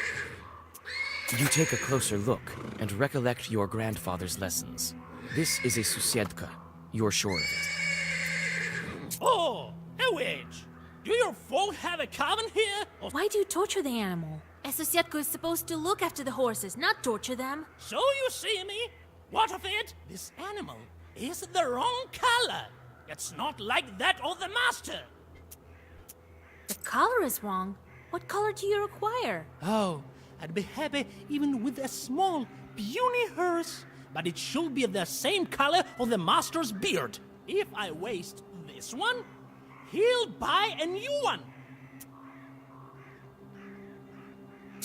You take a closer look and recollect your grandfather's lessons. This is a Susiedka. You're sure of it. Oh, a witch! Do your folk have a coven here? Or Why do you torture the animal? A Sosietka is supposed to look after the horses, not torture them. so you see me? What of it? This animal is the wrong color. It's not like that of the master. The color is wrong. What color do you require? Oh, I'd be happy even with a small, puny horse, but it should be the same color of the master's beard. If I waste this one, he'll buy a new one.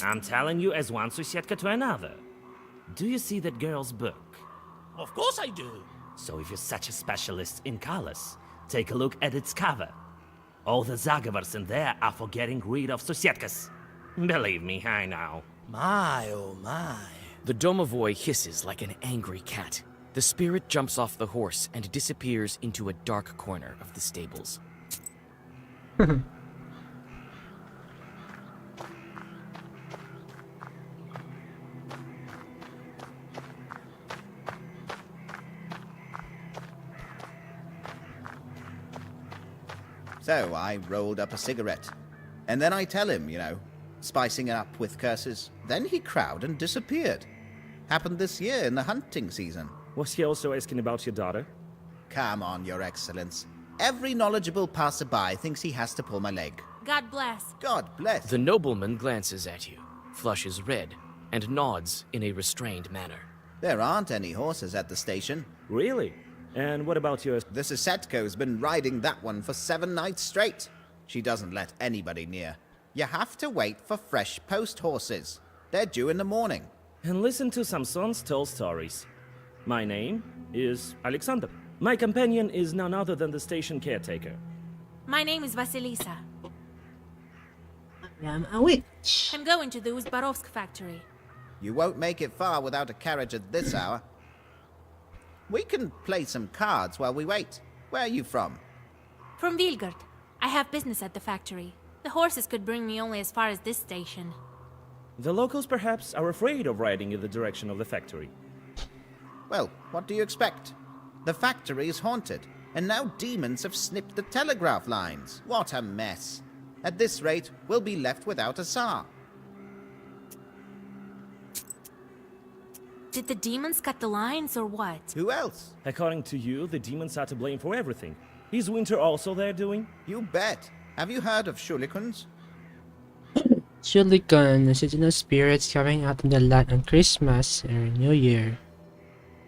I'm telling you as one Susietka to another. Do you see that girl's book? Of course I do. So if you're such a specialist in colors, take a look at its cover. All the Zagavars in there are for getting rid of Susietkas. Believe me, I know. My, oh my. The domovoi hisses like an angry cat. The spirit jumps off the horse and disappears into a dark corner of the stables. So I rolled up a cigarette. And then I tell him, spicing it up with curses. Then he crowed and disappeared. Happened this year in the hunting season. Was he also asking about your daughter? Come on, Your Excellence. Every knowledgeable passerby thinks he has to pull my leg. God bless. God bless. The nobleman glances at you, flushes red, and nods in a restrained manner. There aren't any horses at the station. Really? And what about your... The Susetko's been riding that one for 7 nights straight. She doesn't let anybody near. You have to wait for fresh post horses. They're due in the morning. And listen to Samson's tall stories. My name is Alexander. My companion is none other than the station caretaker. My name is Vasilisa. I am a witch. I'm going to the Uzbarovsk factory. You won't make it far without a carriage at this hour. We can play some cards while we wait. Where are you from? From Vilgard. I have business at the factory. The horses could bring me only as far as this station. The locals perhaps are afraid of riding in the direction of the factory. Well, what do you expect? The factory is haunted, and now demons have snipped the telegraph lines. What a mess. At this rate, we'll be left without a Tsar. Did the demons cut the lines or what? Who else? According to you, the demons are to blame for everything. Is Winter also there doing? You bet. Have you heard of Shulikons? Shulikon, the seasonal spirits coming out of the land on Christmas or New Year,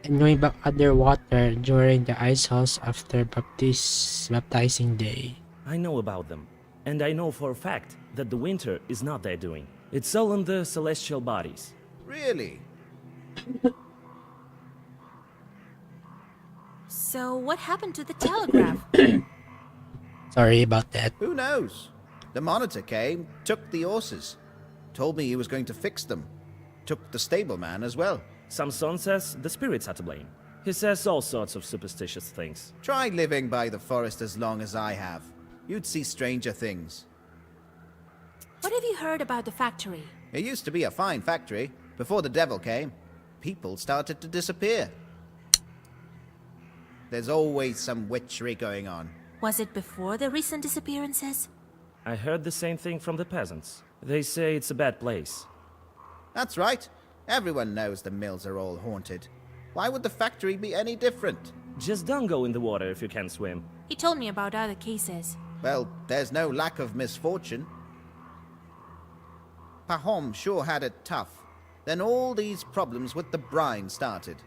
and going back underwater during the ice halls after baptizing day. I know about them. And I know for a fact that the Winter is not their doing. It's all in the celestial bodies. Really? So, what happened to the telegraph? Sorry about that. Who knows? The monitor came, took the horses, told me he was going to fix them, took the stableman as well. Samson says the spirits are to blame. He says all sorts of superstitious things. Try living by the forest as long as I have. You'd see stranger things. What have you heard about the factory? It used to be a fine factory. Before the devil came, people started to disappear. There's always some witchery going on. Was it before the recent disappearances? I heard the same thing from the peasants. They say it's a bad place. That's right. Everyone knows the mills are all haunted. Why would the factory be any different? Just don't go in the water if you can't swim. He told me about other cases. Well, there's no lack of misfortune. Pahom sure had it tough. Then all these problems with the brine started.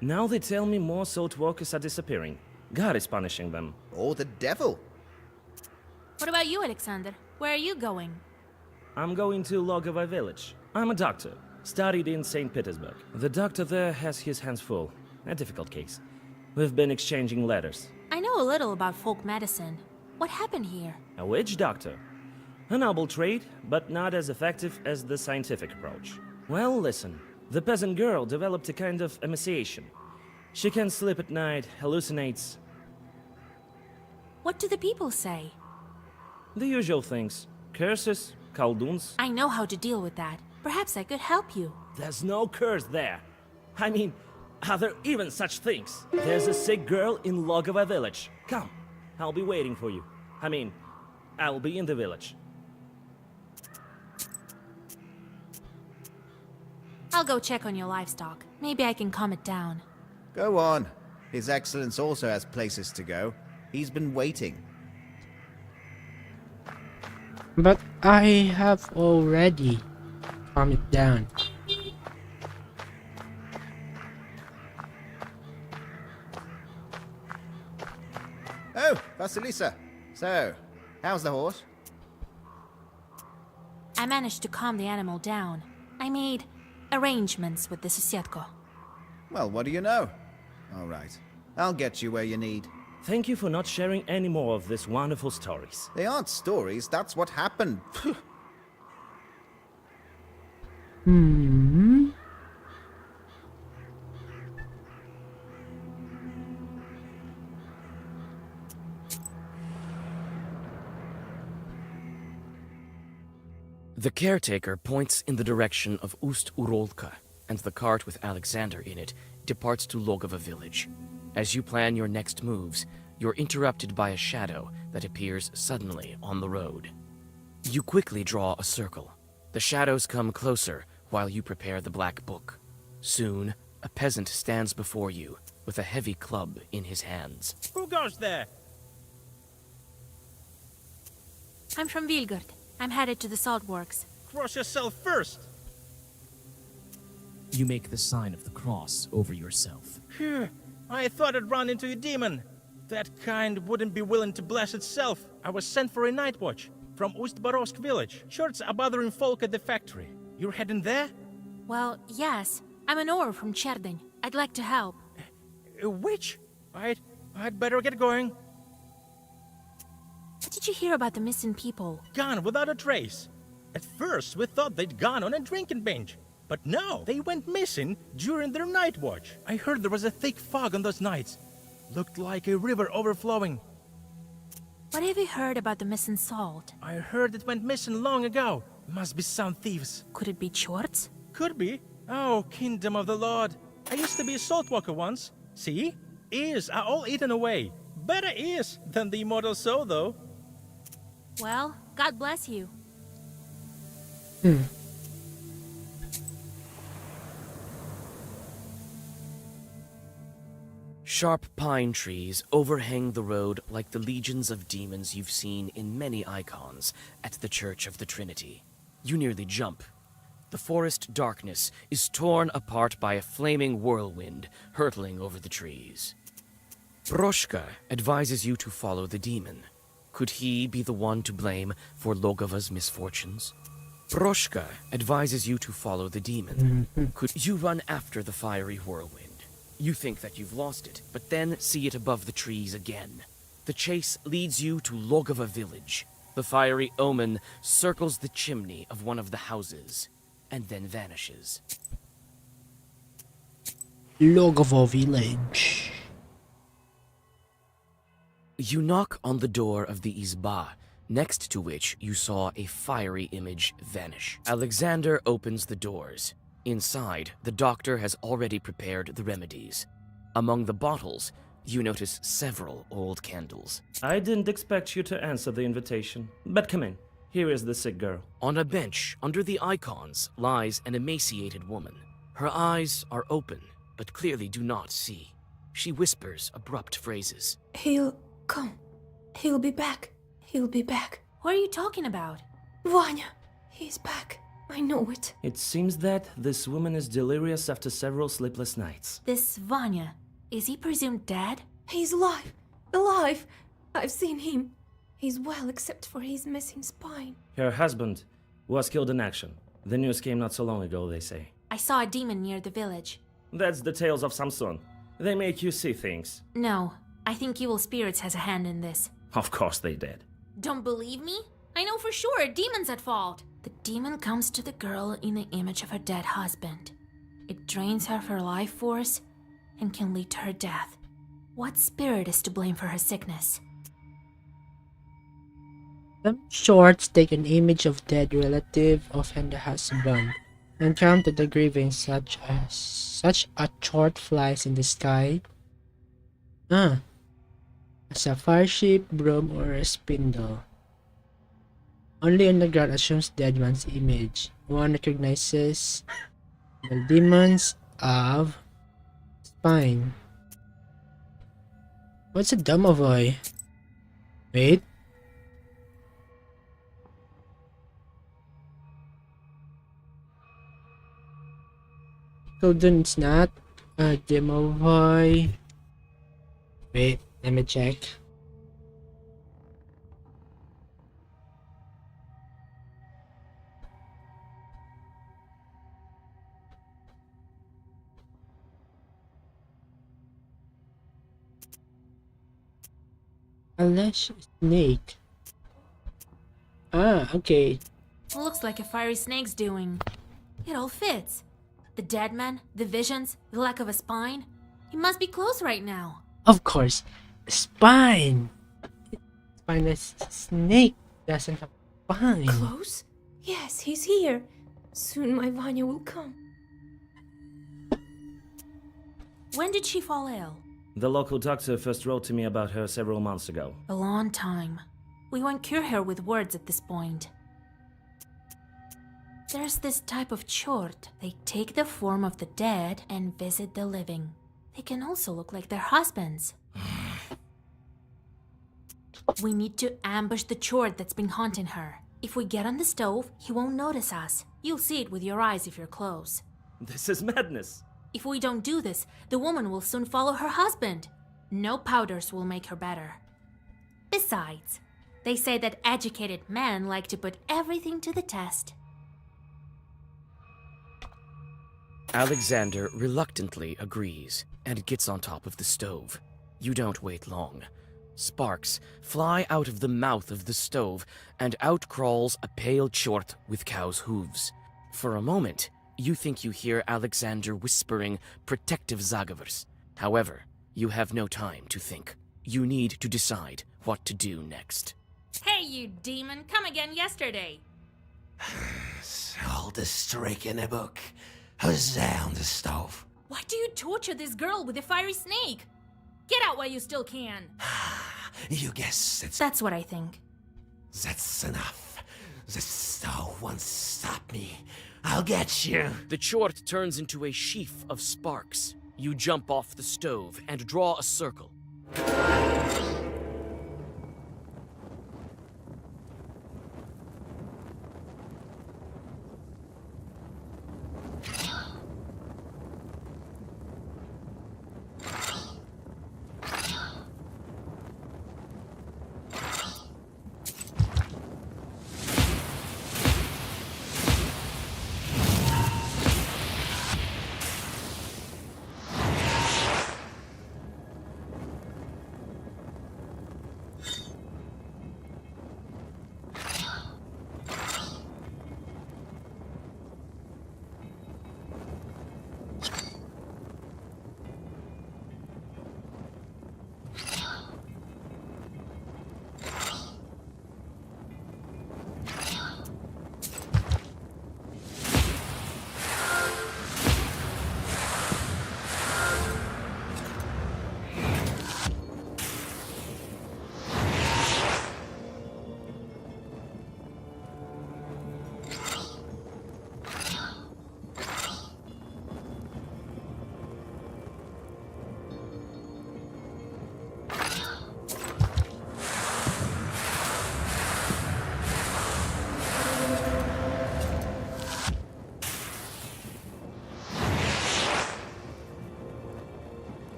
Now they tell me more salt workers are disappearing. God is punishing them. Or the devil. What about you, Alexander? Where are you going? I'm going to Logova village. I'm a doctor. Studied in St. Petersburg. The doctor there has his hands full. A difficult case. We've been exchanging letters. I know a little about folk medicine. What happened here? A witch doctor. A noble trade, but not as effective as the scientific approach. Well, listen. The peasant girl developed a kind of emaciation. She can sleep at night, hallucinates. What do the people say? The usual things. Curses, Khalduns. I know how to deal with that. Perhaps I could help you. There's no curse there. I mean, are there even such things? There's a sick girl in Logova village. Come, I'll be waiting for you. I mean, I'll be in the village. I'll go check on your livestock. Maybe I can calm it down. Go on. His Excellence also has places to go. He's been waiting. But I have already calmed it down. Oh, Vasilisa. So, how's the horse? I managed to calm the animal down. I made arrangements with the Susietko. Well, what do you know? All right. I'll get you where you need. Thank you for not sharing any more of these wonderful stories. They aren't stories, that's what happened. The caretaker points in the direction of Ust-Urolka, and the cart with Alexander in it departs to Logova village. As you plan your next moves, you're interrupted by a shadow that appears suddenly on the road. You quickly draw a circle. The shadows come closer while you prepare the black book. Soon, a peasant stands before you with a heavy club in his hands. Who goes there? I'm from Vilgard. I'm headed to the salt works. Cross yourself first. You make the sign of the cross over yourself. Phew, I thought I'd run into a demon. That kind wouldn't be willing to bless itself. I was sent for a night watch from Ust-Barovsk village. Shorts are bothering folk at the factory. You're heading there? Well, yes. I'm an Or from Cherdyn. I'd like to help. A witch? I'd better get going. What did you hear about the missing people? Gone without a trace. At first, we thought they'd gone on a drinking binge. But no, they went missing during their night watch. I heard there was a thick fog on those nights. Looked like a river overflowing. What have you heard about the missing salt? I heard it went missing long ago. Must be some thieves. Could it be Chorts? Could be. Oh, kingdom of the Lord. I used to be a salt walker once. See? Ears are all eaten away. Better ears than the immortal soul, though. Well, God bless you. Sharp pine trees overhang the road like the legions of demons you've seen in many icons at the Church of the Trinity. You nearly jump. The forest darkness is torn apart by a flaming whirlwind hurtling over the trees. Proshka advises you to follow the demon. Could he be the one to blame for Logova's misfortunes? Proshka advises you to follow the demon. Could you run after the fiery whirlwind? You think that you've lost it, but then see it above the trees again. The chase leads you to Logova village. The fiery omen circles the chimney of one of the houses, and then vanishes. Logovo village. You knock on the door of the Izba, next to which you saw a fiery image vanish. Alexander opens the doors. Inside, the doctor has already prepared the remedies. Among the bottles, you notice several old candles. I didn't expect you to answer the invitation, but come in. Here is the sick girl. On a bench under the icons lies an emaciated woman. Her eyes are open, but clearly do not see. She whispers abrupt phrases. He'll come. He'll be back. He'll be back. What are you talking about? Vanya, he's back. I know it. It seems that this woman is delirious after several sleepless nights. This Vanya, is he presumed dead? He's alive. Alive. I've seen him. He's well, except for his missing spine. Her husband was killed in action. The news came not so long ago, they say. I saw a demon near the village. That's the tales of Samson. They make you see things. No, I think evil spirits has a hand in this. Of course they did. Don't believe me? I know for sure a demon's at fault. The demon comes to the girl in the image of her dead husband. It drains her of her life force and can lead to her death. What spirit is to blame for her sickness? Some shorts take an image of dead relative, often the husband, and come to the grieving such a short flies in the sky. As a fire ship, broom, or a spindle. Only on the ground assumes dead one's image. One recognizes the demons of spine. What's a domovoy? Wait. So then it's not a domovoy. Wait, let me check. Unless snake. Okay. Looks like a fiery snake's doing. It all fits. The dead man, the visions, the lack of a spine. He must be close right now. Of course. Spine. Spineless snake doesn't have spine. Close? Yes, he's here. Soon my Vanya will come. When did she fall ill? The local doctor first wrote to me about her several months ago. A long time. We won't cure her with words at this point. There's this type of chort. They take the form of the dead and visit the living. They can also look like their husbands. We need to ambush the chort that's been haunting her. If we get on the stove, he won't notice us. You'll see it with your eyes if you're close. This is madness. If we don't do this, the woman will soon follow her husband. No powders will make her better. Besides, they say that educated men like to put everything to the test. Alexander reluctantly agrees and gets on top of the stove. You don't wait long. Sparks fly out of the mouth of the stove, and out crawls a pale chort with cow's hooves. For a moment, you think you hear Alexander whispering protective zagavers. However, You have no time to think. You need to decide what to do next. Hey, you demon, come again yesterday. All the streak in a book. Who's there on the stove? Why do you torture this girl with a fiery snake? Get out while you still can. You guess it's... That's what I think. That's enough. The stove won't stop me. I'll get you. The chort turns into a sheaf of sparks. You jump off the stove and draw a circle.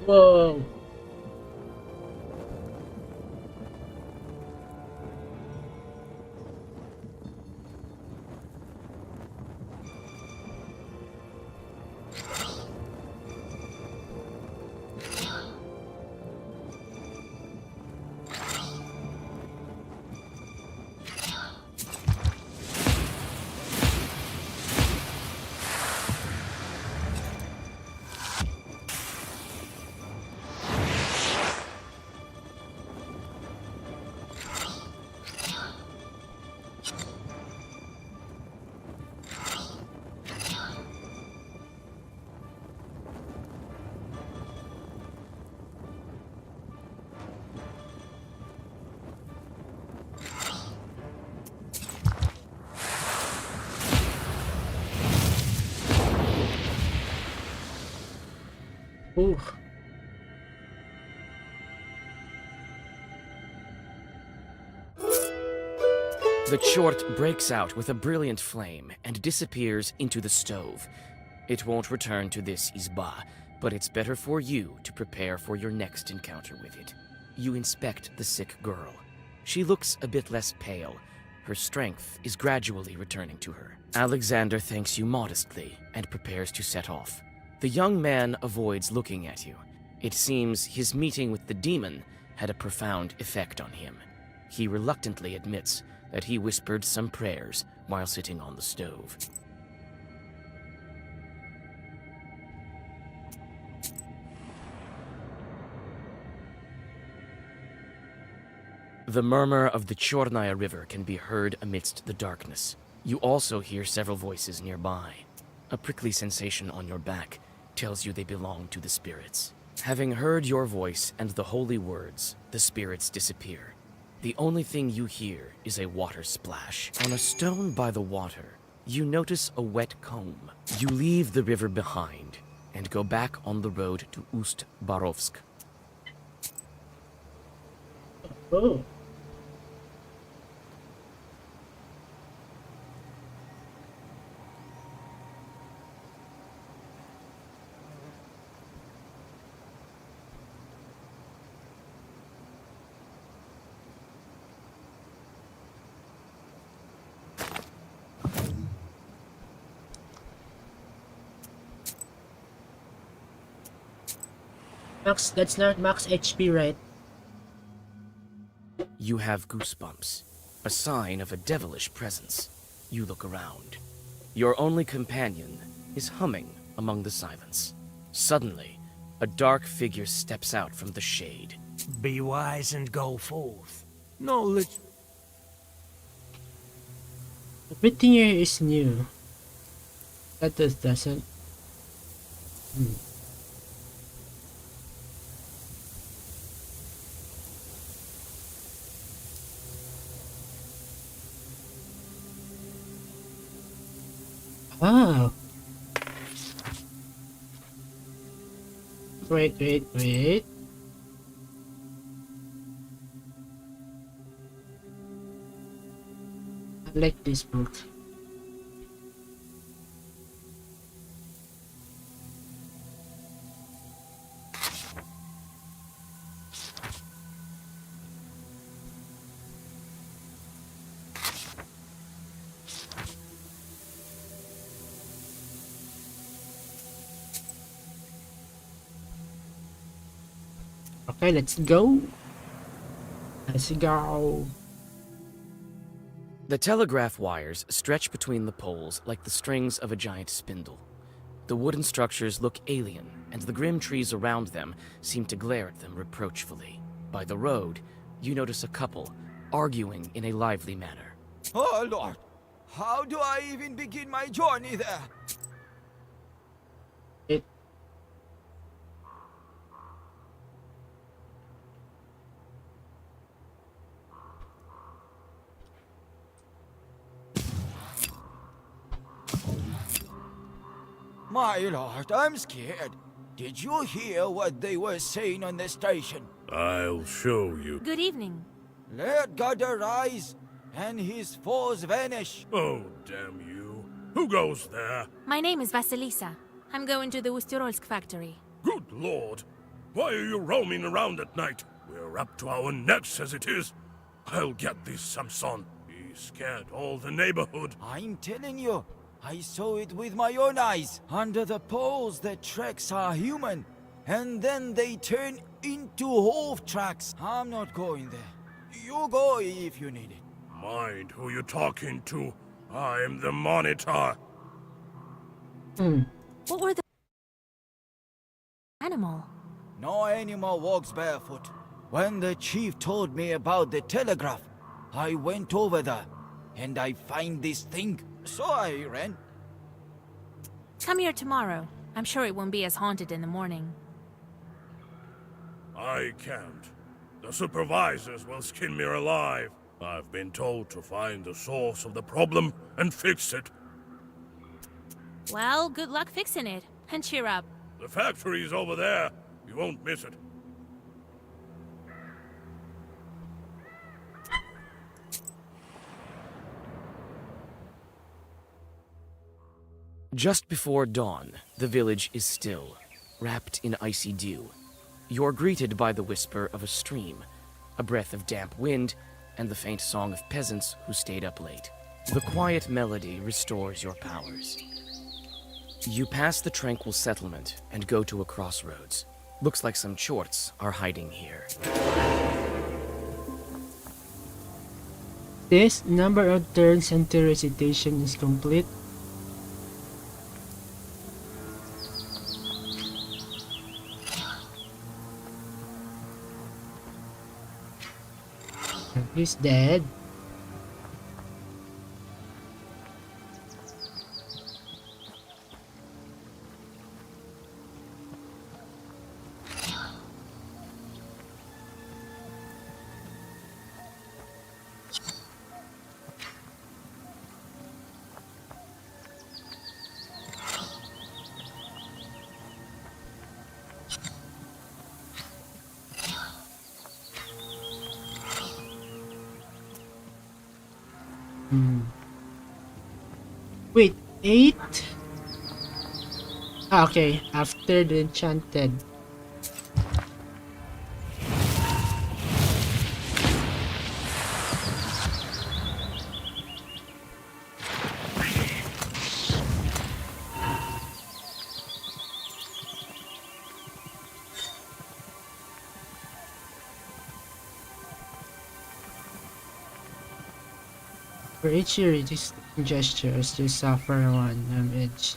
Whoa. Ooh. The chort breaks out with a brilliant flame and disappears into the stove. It won't return to this Izba, but it's better for you to prepare for your next encounter with it. You inspect the sick girl. She looks a bit less pale. Her strength is gradually returning to her. Alexander thanks you modestly and prepares to set off. The young man avoids looking at you. It seems his meeting with the demon had a profound effect on him. He reluctantly admits that he whispered some prayers while sitting on the stove. The murmur of the Chornaya River can be heard amidst the darkness. You also hear several voices nearby. A prickly sensation on your back tells you they belong to the spirits. Having heard your voice and the holy words, the spirits disappear. The only thing you hear is a water splash. On a stone by the water, you notice a wet comb. You leave the river behind and go back on the road to Ust-Barovsk. Oh. Max, that's not max HP, right? You have goosebumps, a sign of a devilish presence. You look around. Your only companion is humming among the silence. Suddenly, A dark figure steps out from the shade. Be wise and go forth. Knowledge. Everything here is new. That doesn't. Oh. Wait. I like this book. Okay, let's go. Let's go. The telegraph wires stretch between the poles like the strings of a giant spindle. The wooden structures look alien, and the grim trees around them seem to glare at them reproachfully. By the road, you notice a couple arguing in a lively manner. Oh, Lord! How do I even begin my journey there? My lord, I'm scared. Did you hear what they were saying on the station? I'll show you. Good evening. Let God arise, and his foes vanish. Oh, damn you. Who goes there? My name is Vasilisa. I'm going to the Ustyrolsk factory. Good lord. Why are you roaming around at night? We're up to our necks as it is. I'll get this Samson. He scared all the neighborhood. I'm telling you, I saw it with my own eyes. Under the poles, the tracks are human, and then they turn into hoof tracks. I'm not going there. You go if you need it. Mind who you're talking to. I'm the monitor. What were the animal? No animal walks barefoot. When the chief told me about the telegraph, I went over there, and I find this thing, so I ran. Come here tomorrow. I'm sure it won't be as haunted in the morning. I can't. The supervisors will skin me alive. I've been told to find the source of the problem and fix it. Well, good luck fixing it. And cheer up. The factory's over there. You won't miss it. Just before dawn, the village is still, wrapped in icy dew. You're greeted by the whisper of a stream, a breath of damp wind, and the faint song of peasants who stayed up late. The quiet melody restores your powers. You pass the tranquil settlement and go to a crossroads. Looks like some Chorts are hiding here. This number of turns until recitation is complete. He's dead. Wait, 8? Ah, okay, after the enchanted. For each you reduce gestures, you suffer 1 damage.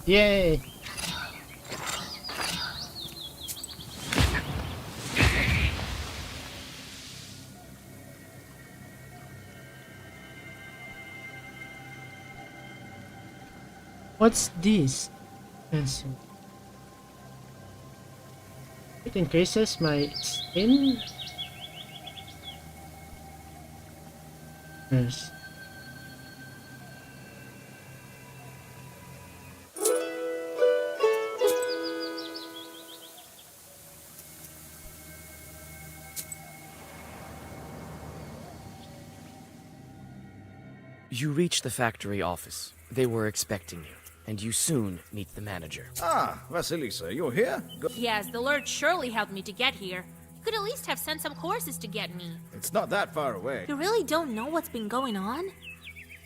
Yay! What's this? Pencil. It increases my skin. Yes. You reach the factory office. They were expecting you, and you soon meet the manager. Ah, Vasilisa, you're here? Yes, the Lord surely helped me to get here. Could at least have sent some horses to get me. It's not that far away. You really don't know what's been going on?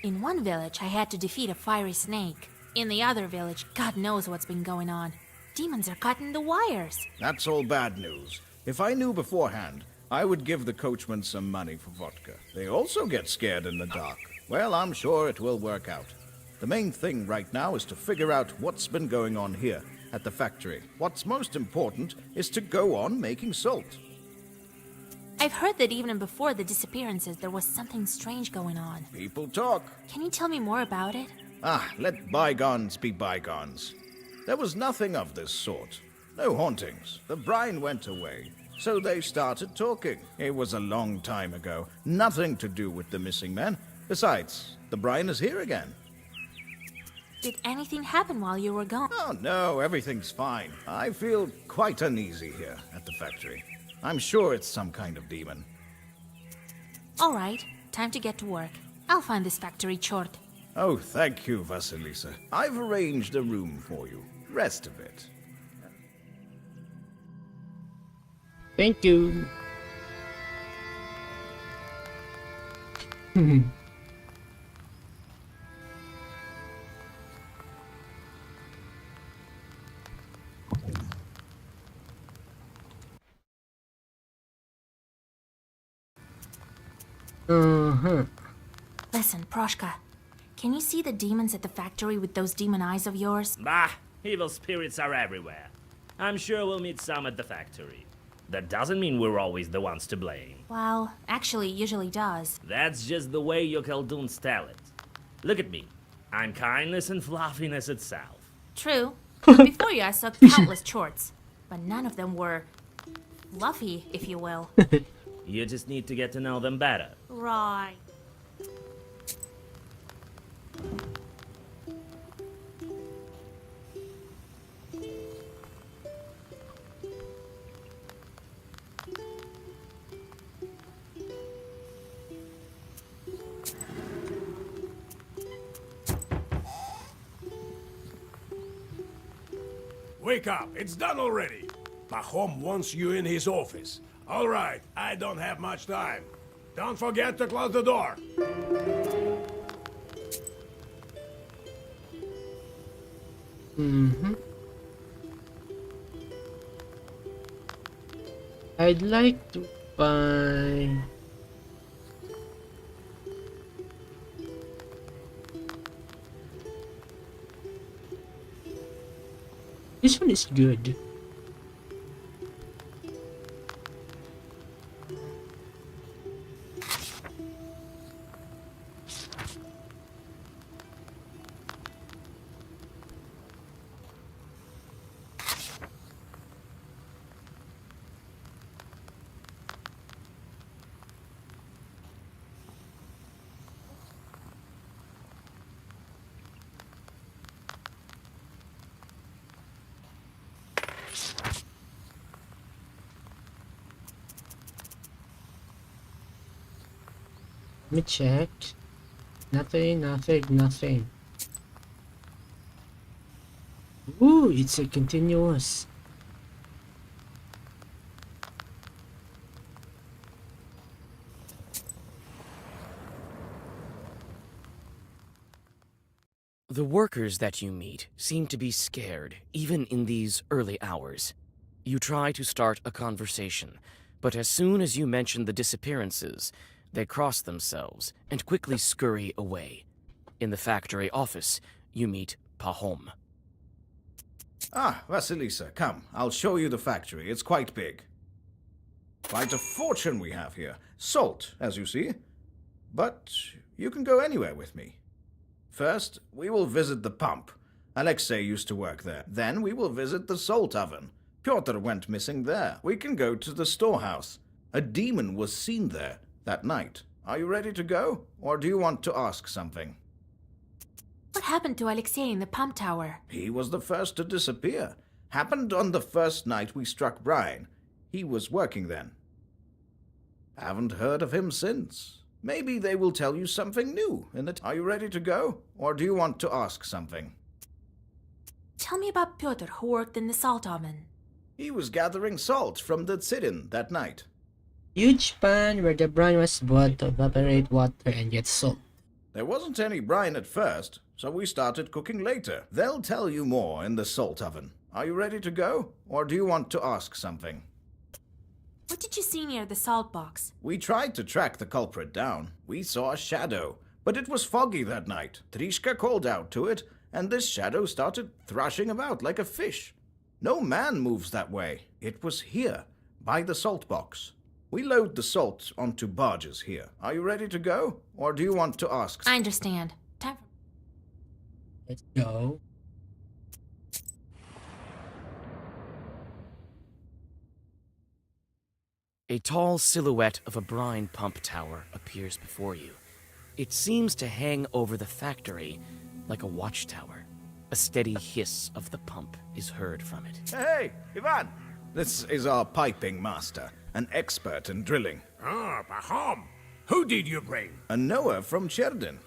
In one village, I had to defeat a fiery snake. In the other village, God knows what's been going on. Demons are cutting the wires. That's all bad news. If I knew beforehand, I would give the coachman some money for vodka. They also get scared in the dark. Well, I'm sure it will work out. The main thing right now is to figure out what's been going on here, at the factory. What's most important is to go on making salt. I've heard that even before the disappearances, there was something strange going on. People talk. Can you tell me more about it? Let bygones be bygones. There was nothing of this sort. No hauntings. The brine went away. So they started talking. It was a long time ago. Nothing to do with the missing men. Besides, the brine is here again. Did anything happen while you were gone? Oh, no, everything's fine. I feel quite uneasy here at the factory. I'm sure it's some kind of demon. All right, time to get to work. I'll find this factory chort. Oh, thank you, Vasilisa. I've arranged a room for you. Rest a bit. Thank you. Listen, Proshka, can you see the demons at the factory with those demon eyes of yours? Bah! Evil spirits are everywhere. I'm sure we'll meet some at the factory. That doesn't mean we're always the ones to blame. Well, actually, it usually does. That's just the way your Khaldoons tell it. Look at me. I'm kindness and fluffiness itself. True. But before you, I saw countless chorts. But none of them were fluffy, if you will. You just need to get to know them better. Right. Wake up, it's done already. Pahom wants you in his office. All right, I don't have much time. Don't forget to close the door. I'd like to buy... This one is good. Let me check. Nothing. Ooh, it's a continuous. The workers that you meet seem to be scared, even in these early hours. You try to start a conversation, but as soon as you mention the disappearances, they cross themselves and quickly scurry away. In the factory office, you meet Pahom. Ah, Vasilisa, come. I'll show you the factory. It's quite big. Quite a fortune we have here. Salt, as you see. But you can go anywhere with me. First, we will visit the pump. Alexei used to work there. Then we will visit the salt oven. Pyotr went missing there. We can go to the storehouse. A demon was seen there that night. Are you ready to go? Or do you want to ask something? What happened to Alexei in the pump tower? He was the first to disappear. Happened on the first night we struck Brian. He was working then. Haven't heard of him since. Maybe they will tell you something new. Are you ready to go? Or do you want to ask something? Tell me about Pyotr, who worked in the salt oven. He was gathering salt from the Tsirin that night. Huge pan where the brine was boiled to evaporate water and get salt. There wasn't any brine at first, so we started cooking later. They'll tell you more in the salt oven. Are you ready to go? Or do you want to ask something? What did you see near the salt box? We tried to track the culprit down. We saw a shadow, but it was foggy that night. Trishka called out to it, and this shadow started thrashing about like a fish. No man moves that way. It was here, by the salt box. We load the salt onto barges here. Are you ready to go? Or do you want to ask? I understand. Time for... Let's go. A tall silhouette of a brine pump tower appears before you. It seems to hang over the factory like a watchtower. A steady hiss of the pump is heard from it. Hey, Ivan! This is our piping master, an expert in drilling. Ah, Pahom! Who did you bring? A Noah from Cherdin.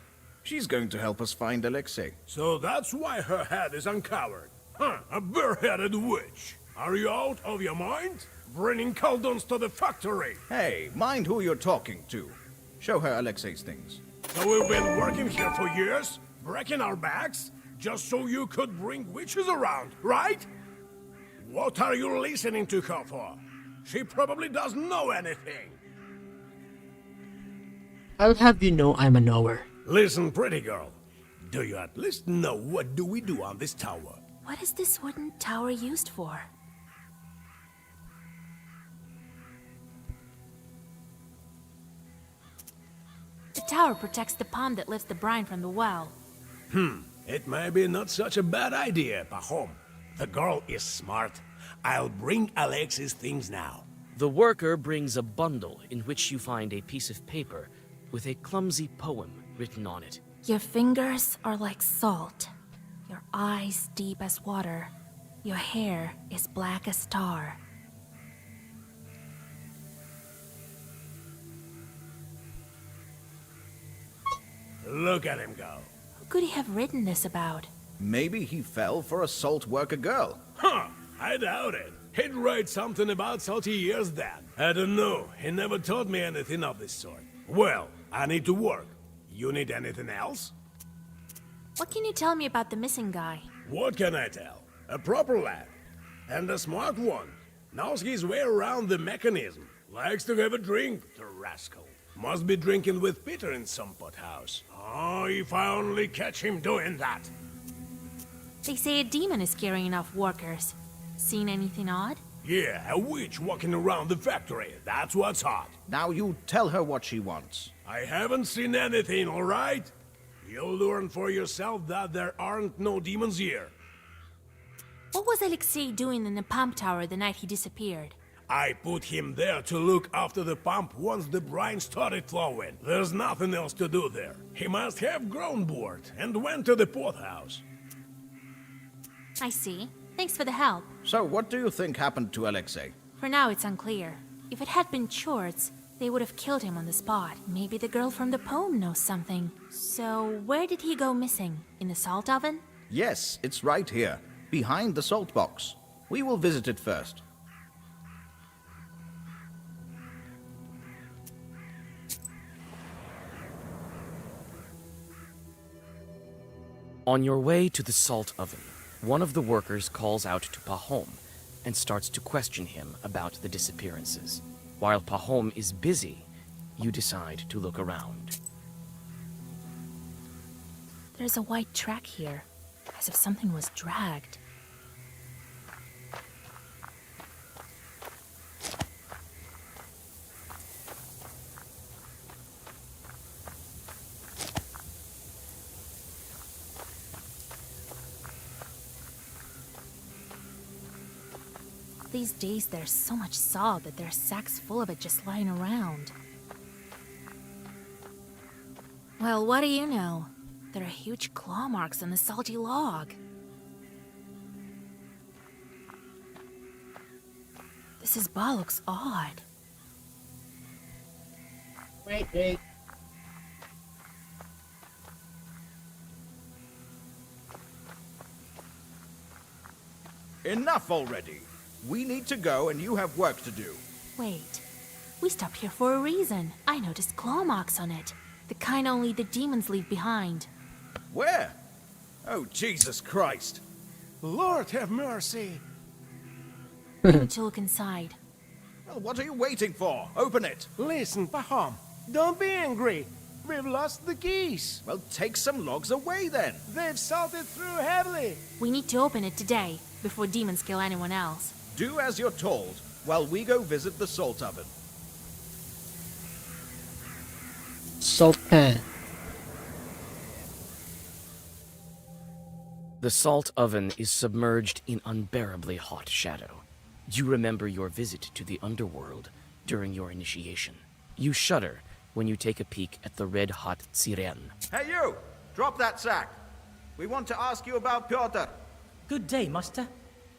She's going to help us find Alexei. So that's why her head is uncovered. Huh, a bareheaded witch. Are you out of your mind? Bringing cauldrons to the factory. Hey, mind who you're talking to. Show her Alexei's things. So we've been working here for years, breaking our backs, just so you could bring witches around, right? What are you listening to her for? She probably doesn't know anything. I'll have you know I'm a knower. Listen, pretty girl. Do you at least know what do we do on this tower? What is this wooden tower used for? The tower protects the pond that lifts the brine from the well. It may be not such a bad idea, Pahom. The girl is smart. I'll bring Alexei's things now. The worker brings a bundle in which you find a piece of paper with a clumsy poem written on it. Your fingers are like salt, your eyes deep as water, your hair is black as tar. Look at him go. Who could he have written this about? Maybe he fell for a salt worker girl. Huh, I doubt it. He'd write something about salty years then. I don't know, he never taught me anything of this sort. Well, I need to work. You need anything else? What can you tell me about the missing guy? What can I tell? A proper lad. And a smart one. Knows his way around the mechanism. Likes to have a drink, the rascal. Must be drinking with Peter in some pothouse. Oh, if I only catch him doing that. They say a demon is carrying off workers. Seen anything odd? Yeah, a witch walking around the factory. That's what's hot. Now you tell her what she wants. I haven't seen anything, all right? You'll learn for yourself that there aren't no demons here. What was Alexei doing in the pump tower the night he disappeared? I put him there to look after the pump once the brine started flowing. There's nothing else to do there. He must have grown bored and went to the pothouse. I see. Thanks for the help. So what do you think happened to Alexei? For now, it's unclear. If it had been Chorts, they would have killed him on the spot. Maybe the girl from the poem knows something. So, where did he go missing? In the salt oven? Yes, it's right here, behind the salt box. We will visit it first. On your way to the salt oven, one of the workers calls out to Pahom and starts to question him about the disappearances. While Pahom is busy, you decide to look around. There's a white track here, as if something was dragged. These days there's so much salt that there are sacks full of it just lying around. Well, what do you know? There are huge claw marks on the salty log. This bar looks odd. Wait. Enough already. We need to go and you have work to do. Wait. We stopped here for a reason. I noticed claw marks on it. The kind only the demons leave behind. Where? Oh, Jesus Christ. Lord have mercy. We need to look inside. Well, what are you waiting for? Open it. Listen, Pahom, don't be angry. We've lost the keys. Well, take some logs away then. They've salted through heavily. We need to open it today, before demons kill anyone else. Do as you're told, while we go visit the salt oven. Salt pan. The salt oven is submerged in unbearably hot shadow. You remember your visit to the underworld during your initiation. You shudder when you take a peek at the red-hot tsiren. Hey you! Drop that sack. We want to ask you about Pyotr. Good day, master.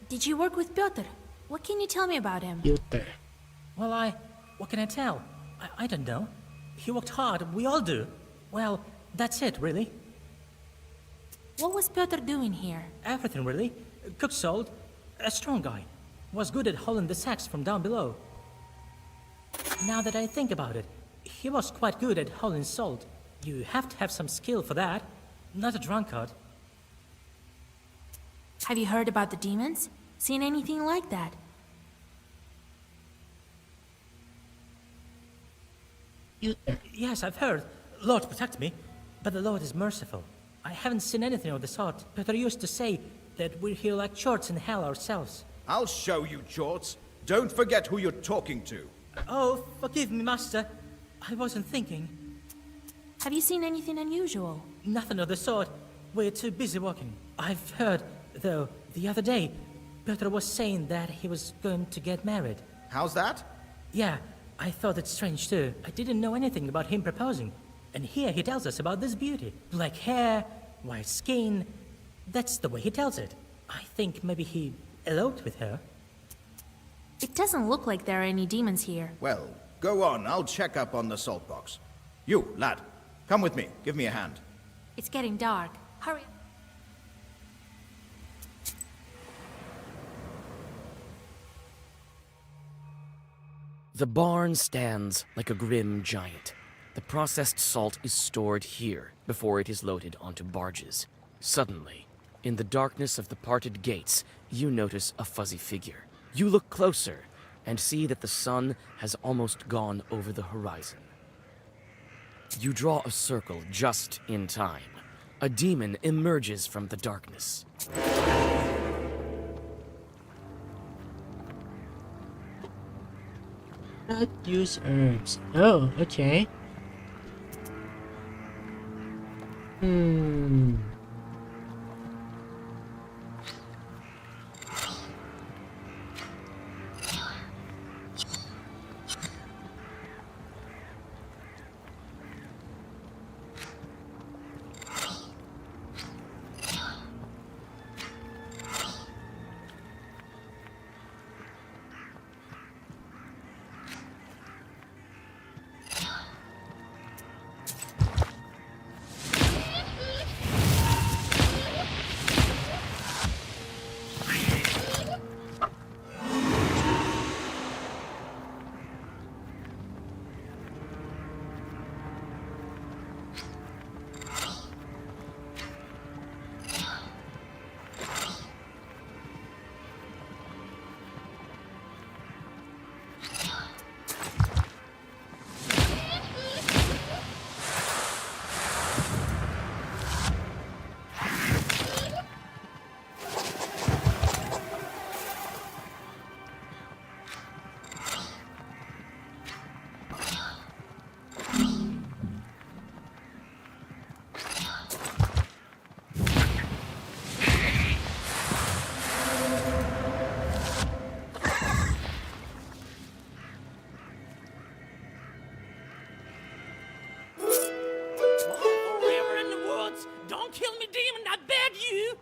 Did you work with Pyotr? What can you tell me about him? Pyotr. Well, what can I tell? I don't know. He worked hard, we all do. Well, that's it, really. What was Pyotr doing here? Everything, really. Cooked salt. A strong guy. Was good at hauling the sacks from down below. Now that I think about it, he was quite good at hauling salt. You have to have some skill for that. Not a drunkard. Have you heard about the demons? Seen anything like that? Pyotr. Yes, I've heard. Lord protect me. But the Lord is merciful. I haven't seen anything of the sort. Pyotr used to say that we're here like chorts in hell ourselves. I'll show you, Jorts. Don't forget who you're talking to. Oh, forgive me, master. I wasn't thinking. Have you seen anything unusual? Nothing of the sort. We're too busy working. I've heard, though, the other day, Pyotr was saying that he was going to get married. How's that? Yeah, I thought it strange too. I didn't know anything about him proposing. And here he tells us about this beauty. Black hair, white skin. That's the way he tells it. I think maybe he eloped with her. It doesn't look like there are any demons here. Well, go on. I'll check up on the salt box. You, lad, come with me. Give me a hand. It's getting dark. Hurry. The barn stands like a grim giant. The processed salt is stored here before it is loaded onto barges. Suddenly, in the darkness of the parted gates, you notice a fuzzy figure. You look closer and see that the sun has almost gone over the horizon. You draw a circle just in time. A demon emerges from the darkness. Not use herbs. Oh, okay.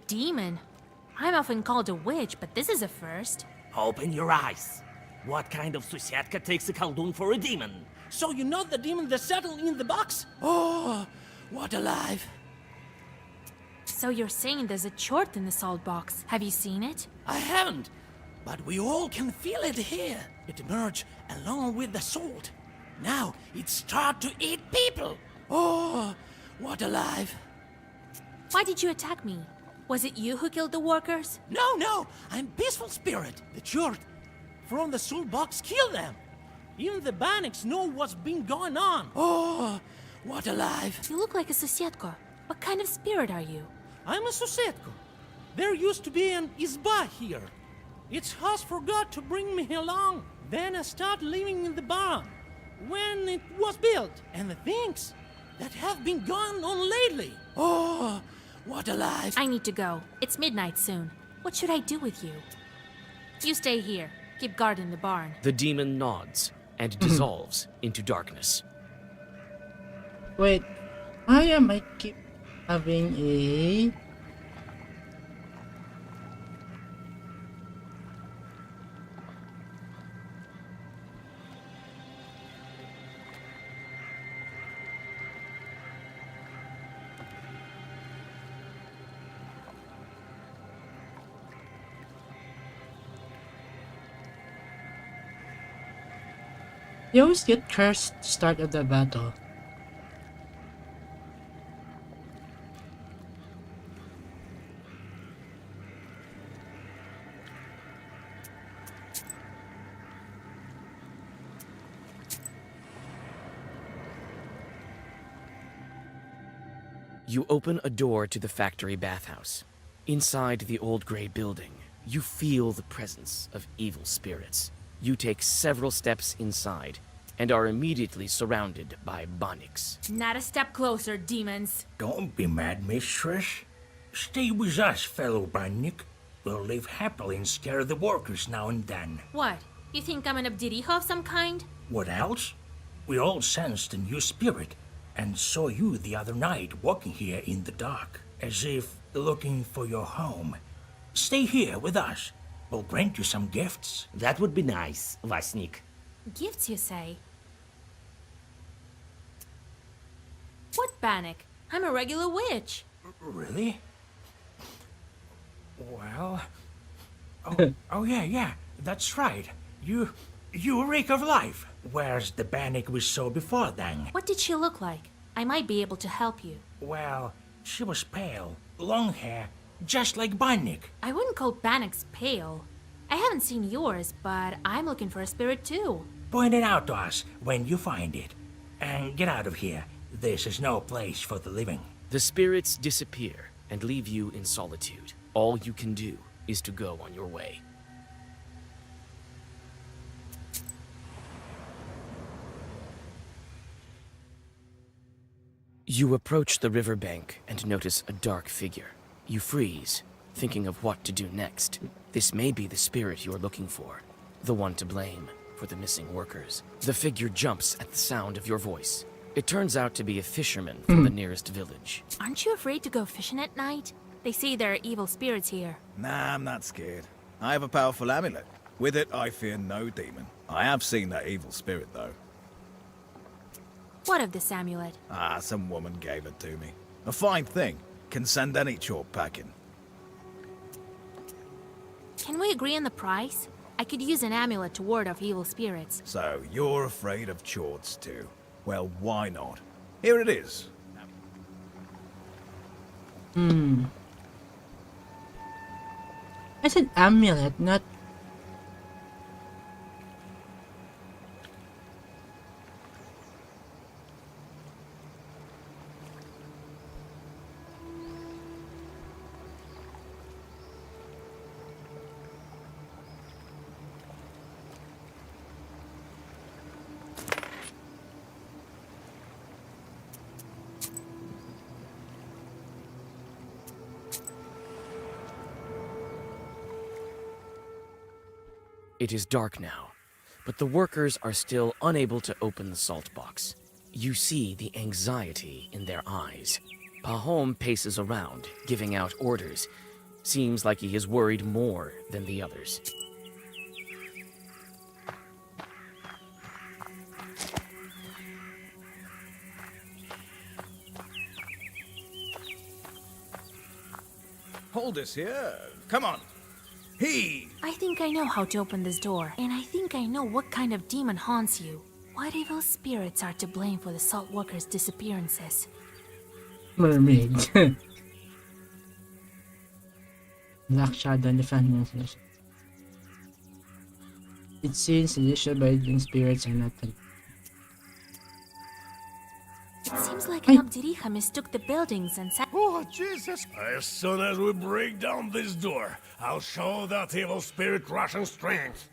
demon. I'm often called a witch, but this is a first. Open your eyes. What kind of Susietka takes a Khaldun for a demon? So you know the demon that settled in the box? Oh, what a life. So you're saying there's a chort in the salt box. Have you seen it? I haven't, but we all can feel it here. It emerged along with the salt. Now it start to eat people. Oh, what a life. Why did you attack me? Was it you who killed the workers? No, I'm peaceful spirit. The chort from the salt box killed them. Even the Baniks know what's been going on. Oh, what a life. You look like a Susietko. What kind of spirit are you? I'm a Susetko. There used to be an izba here. Its host forgot to bring me along. Then I started living in the barn when it was built. And the things that have been going on lately. Oh, what a life. I need to go. It's midnight soon. What should I do with you? You stay here. Keep guard in the barn. The demon nods and dissolves into darkness. Wait, why am I keep having a... You always get cursed start of the battle. You open a door to the factory bathhouse. Inside the old gray building, you feel the presence of evil spirits. You take several steps inside and are immediately surrounded by Baniks. Not a step closer, demons. Don't be mad, mistress. Stay with us, fellow Banik. We'll live happily and scare the workers now and then. What? You think I'm an Abdiriho of some kind? What else? We all sensed a new spirit and saw you the other night walking here in the dark, as if looking for your home. Stay here with us. We'll grant you some gifts. That would be nice, Vasnik. Gifts, you say? What Banik? I'm a regular witch. Really? Well... Oh yeah, that's right. You reek of life. Where's the Banik we saw before then? What did she look like? I might be able to help you. Well, she was pale, long hair, just like Banik. I wouldn't call Baniks pale. I haven't seen yours, but I'm looking for a spirit too. Point it out to us when you find it. And get out of here. This is no place for the living. The spirits disappear and leave you in solitude. All you can do is to go on your way. You approach the riverbank and notice a dark figure. You freeze, thinking of what to do next. This may be the spirit you're looking for, the one to blame for the missing workers. The figure jumps at the sound of your voice. It turns out to be a fisherman from the nearest village. Aren't you afraid to go fishing at night? They say there are evil spirits here. Nah, I'm not scared. I have a powerful amulet. With it, I fear no demon. I have seen that evil spirit, though. What of this amulet? Ah, some woman gave it to me. A fine thing. Can send any chore packing. Can we agree on the price? I could use an amulet to ward off evil spirits. So, you're afraid of chords, too? Well, why not? Here it is. I said amulet, not... It is dark now, but the workers are still unable to open the salt box. You see the anxiety in their eyes. Pahom paces around, giving out orders, Seems like he is worried more than the others. Hold this here. Come on. He. I think I know how to open this door, and I think I know what kind of demon haunts you. What evil spirits are to blame for the salt workers' disappearances? Mermaid. Black Shadow and the Phantom. It seems the disobedient spirits are not. It seems like Abdiriha mistook the buildings and said, Oh, Jesus! As soon as we break down this door, I'll show that evil spirit Russian strength.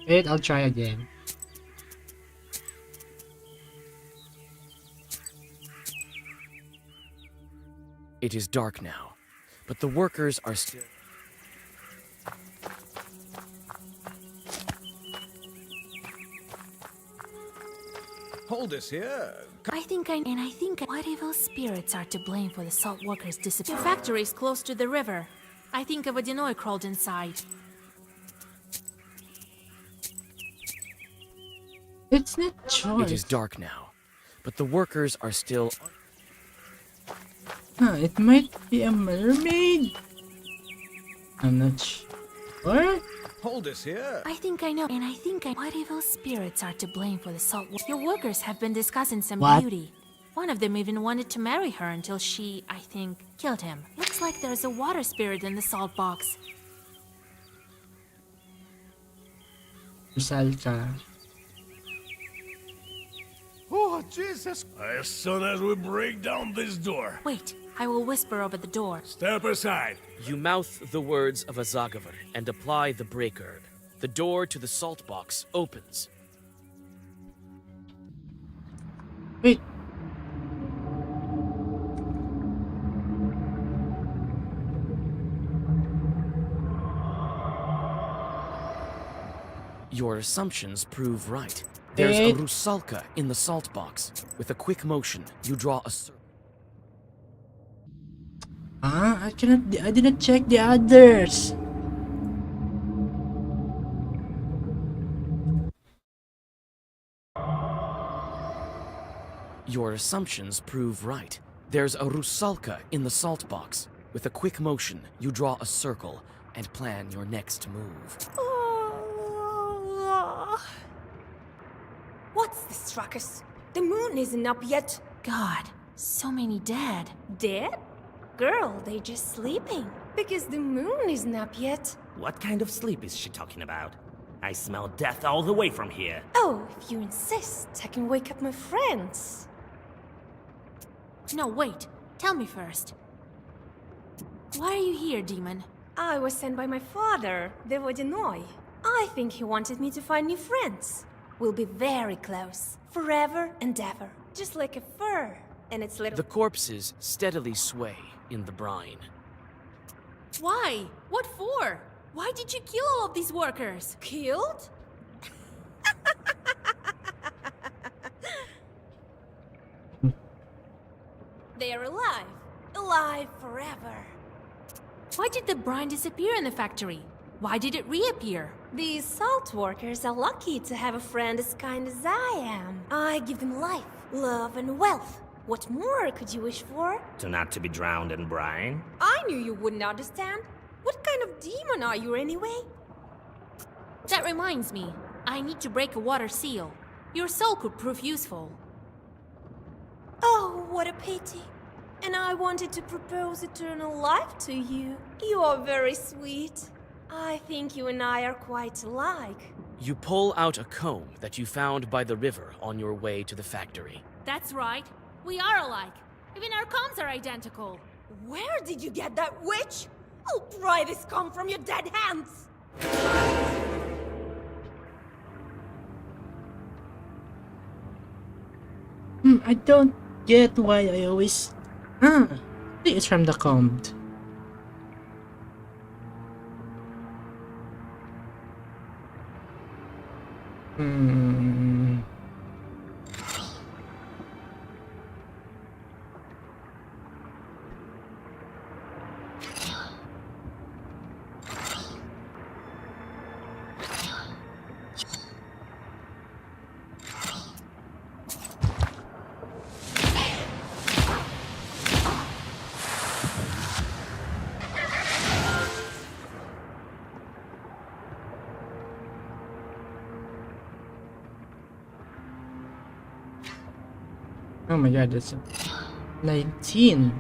Wait, I'll try again. It is dark now, but the workers are still... Hold this here. I think what evil spirits are to blame for the salt workers' disappearance? The factory is close to the river. I think a Vodinoy crawled inside. It's not choice. It is dark now, but the workers are still... Huh, it might be a mermaid. I'm not sure. Hold this here. I think I know, and what evil spirits are to blame for the salt. Your workers have been discussing some What? beauty. One of them even wanted to marry her until she, I think, killed him. Looks like there's a water spirit in the salt box. Rusalka. Oh, Jesus! As soon as we break down this door. Wait, I will whisper over the door. Step aside. You mouth the words of a Zagavar and apply the break herb. The door to the salt box opens. Wait. Your assumptions prove right. There's a Wait. Rusalka in the salt box. With a quick motion, you draw a circle. I didn't check the others. Your assumptions prove right. There's a Rusalka in the salt box. With a quick motion, you draw a circle and plan your next move. What's this, Ruckus? The moon isn't up yet. God, so many dead. Dead? Girl, they just sleeping. Because the moon isn't up yet. What kind of sleep is she talking about? I smell death all the way from here. Oh, if you insist, I can wake up my friends. No, wait. Tell me first. Why are you here, demon? I was sent by my father, the Vodinoy. I think he wanted me to find new friends. We'll be very close, forever and ever. Just like a fur and its little... The corpses steadily sway in the brine. Why? What for? Why did you kill all of these workers? Killed? They're alive. Alive forever. Why did the brine disappear in the factory? Why did it reappear? These salt workers are lucky to have a friend as kind as I am. I give them life, love, and wealth. What more could you wish for? To not to be drowned in brine? I knew you wouldn't understand. What kind of demon are you anyway? That reminds me. I need to break a water seal. Your soul could prove useful. Oh, what a pity. And I wanted to propose eternal life to you. You are very sweet. I think you and I are quite alike. You pull out a comb that you found by the river on your way to the factory. That's right. We are alike. Even our combs are identical. Where did you get that, witch? I'll pry this comb from your dead hands! I don't get why I always... it's from the comb. Oh my god, that's 19.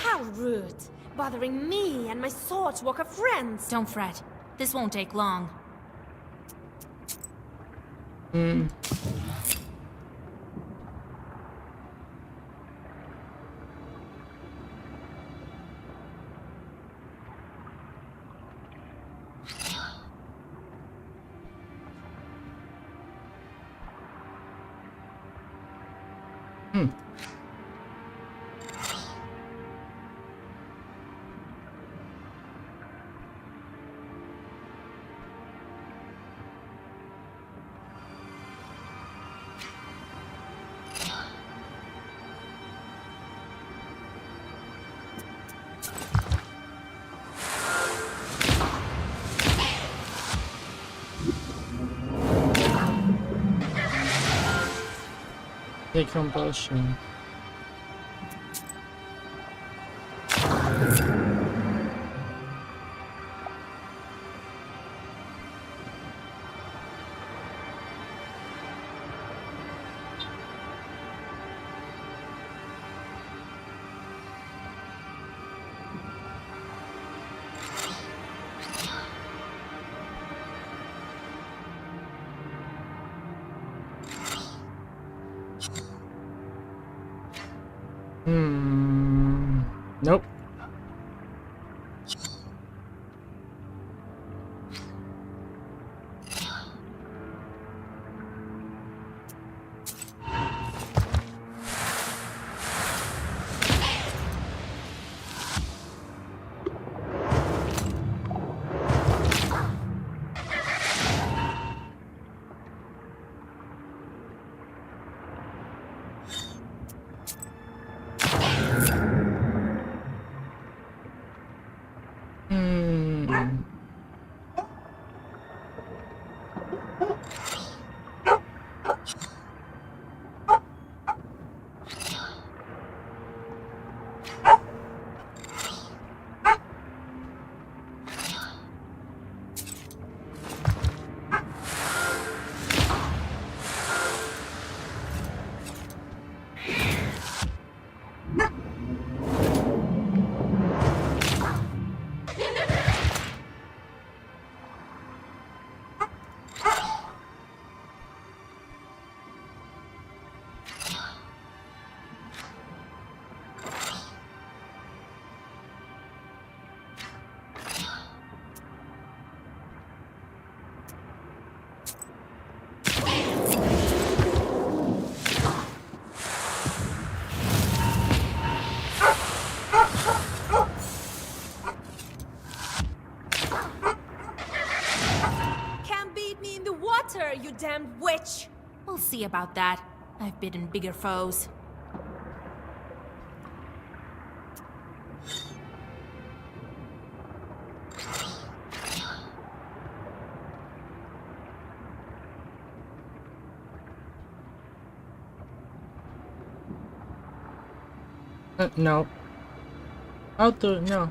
How rude! Bothering me and my Swordswalker of friends! Don't fret. This won't take long. Hmm. Hmm. Take compulsion. Nope. You damned witch! We'll see about that. I've bitten bigger foes. No. How to? No.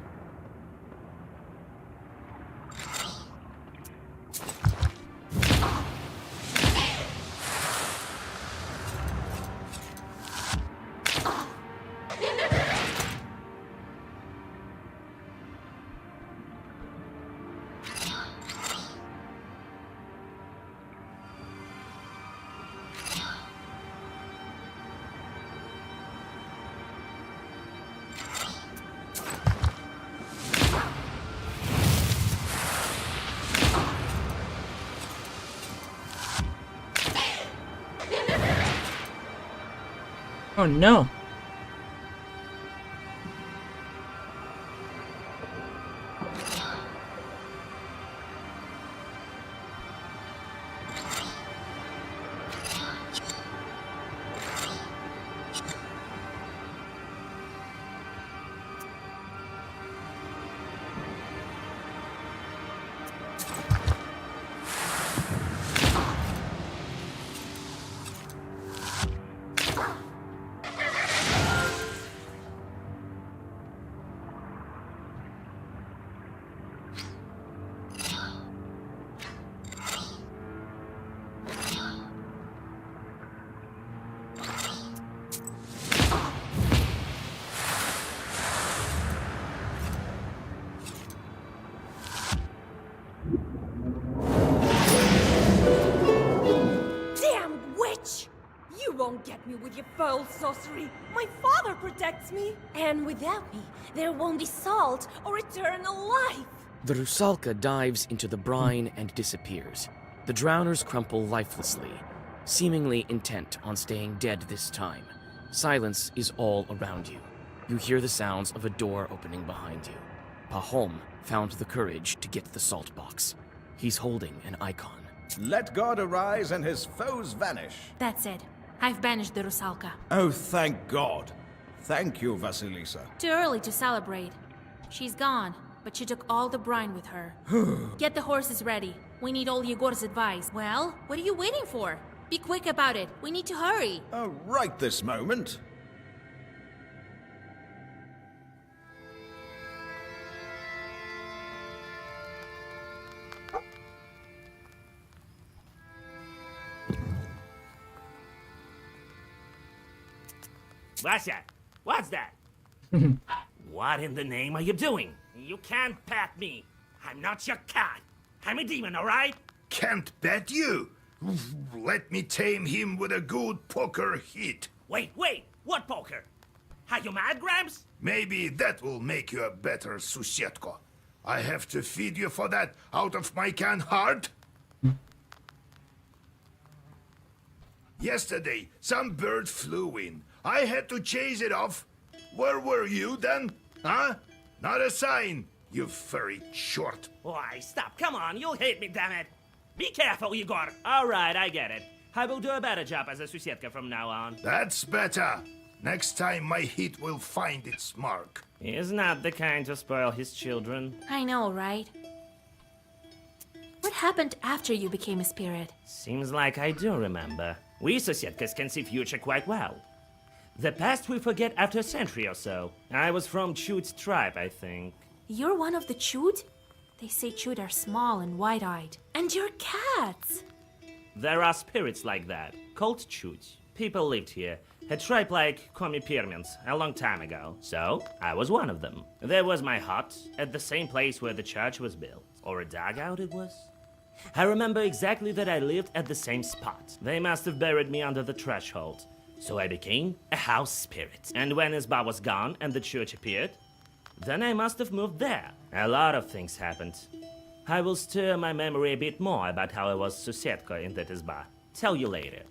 Oh no! Damn witch! You won't get me with your foul sorcery. My father protects me. And without me, there won't be salt or eternal life. The Rusalka dives into the brine and disappears. The drowners crumple lifelessly, seemingly intent on staying dead this time. Silence is all around you. You hear the sounds of a door opening behind you. Pahom found the courage to get the salt box. He's holding an icon. Let God arise and his foes vanish. That's it. I've banished the Rusalka. Oh, thank God. Thank you, Vasilisa. Too early to celebrate. She's gone, but she took all the brine with her. Get the horses ready. We need all Yegor's advice. Well, what are you waiting for? Be quick about it. We need to hurry. Oh, right this moment. Vasya, what's that? What in the name are you doing? You can't pat me. I'm not your cat. I'm a demon, all right? Can't bet you. Let me tame him with a good poker hit. Wait, what poker? Are you mad, Gramps? Maybe that will make you a better Susetko. I have to feed you for that out of my can heart. Yesterday, some bird flew in. I had to chase it off. Where were you then? Huh? Not a sign, you furry short. Why, stop. Come on, you'll hate me, damn it. Be careful, Igor. All right, I get it. I will do a better job as a Susetka from now on. That's better. Next time my hit will find its mark. He's not the kind to spoil his children. I know, right? What happened after you became a spirit? Seems like I do remember. We Susetkas can see future quite well. The past we forget after a century or so. I was from Chud's tribe, I think. You're one of the Chud? They say Chud are small and wide-eyed. And you're cats! There are spirits like that, called Chud. People lived here, a tribe like Komi-Pyrmins, a long time ago. So, I was one of them. There was my hut, at the same place where the church was built. Or a dugout it was. I remember exactly that I lived at the same spot. They must have buried me under the threshold. So I became a house spirit. And when Isba was gone and the church appeared, then I must have moved there. A lot of things happened. I will stir my memory a bit more about how I was Susetka in that Isba. Tell you later.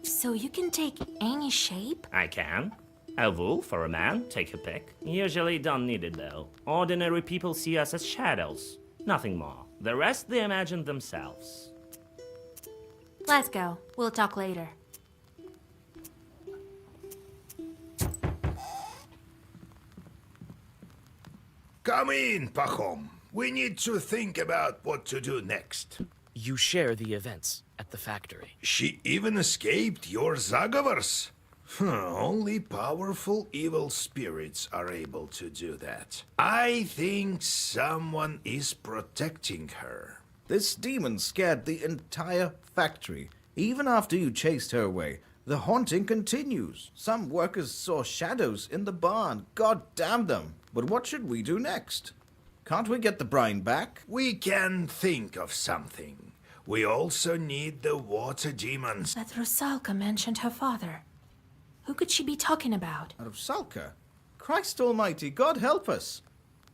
So you can take any shape? I can. A wolf or a man, take your pick. Usually don't need it though. Ordinary people see us as shadows. Nothing more. The rest they imagine themselves. Let's go. We'll talk later. Come in, Pahom. We need to think about what to do next. You share the events at the factory. She even escaped your Zagavars. Only powerful evil spirits are able to do that. I think someone is protecting her. This demon scared the entire factory. Even after you chased her away, the haunting continues. Some workers saw shadows in the barn. God damn them. But what should we do next? Can't we get the brine back? We can think of something. We also need the water demons. But Rusalka mentioned her father. Who could she be talking about? Rusalka? Christ almighty, God help us.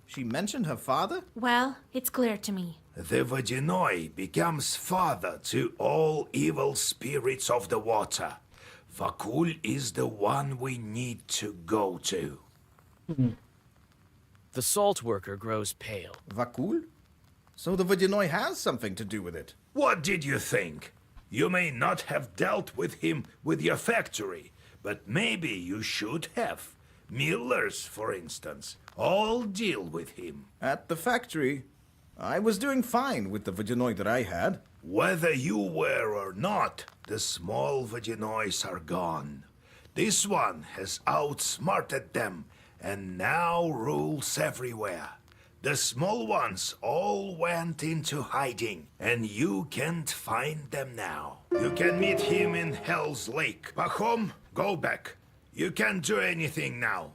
She mentioned her father? Well, it's clear to me. The Vodinoi becomes father to all evil spirits of the water. Vakul is the one we need to go to. The salt worker grows pale. Vakul? So the Vodyanoi has something to do with it. What did you think? You may not have dealt with him with your factory, but maybe you should have. Millers, for instance, all deal with him. At the factory, I was doing fine with the Vodyanoi that I had. Whether you were or not, the small Vodyanois are gone. This one has outsmarted them and now rules everywhere. The small ones all went into hiding, and you can't find them now. You can meet him in Hell's Lake. Pahom, go back. You can't do anything now.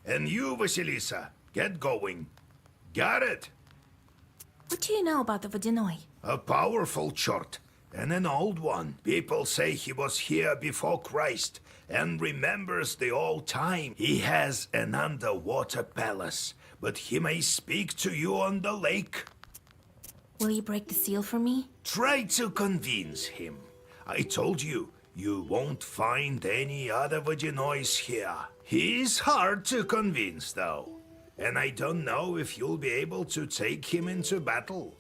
And you, Vasilisa, get going. Got it? What do you know about the Vodyanoi? A powerful chort, and an old one. People say he was here before Christ and remembers the old time. He has an underwater palace, but he may speak to you on the lake. Will you break the seal for me? Try to convince him. I told you, you won't find any other Vodyanois here. He's hard to convince, though. And I don't know if you'll be able to take him into battle.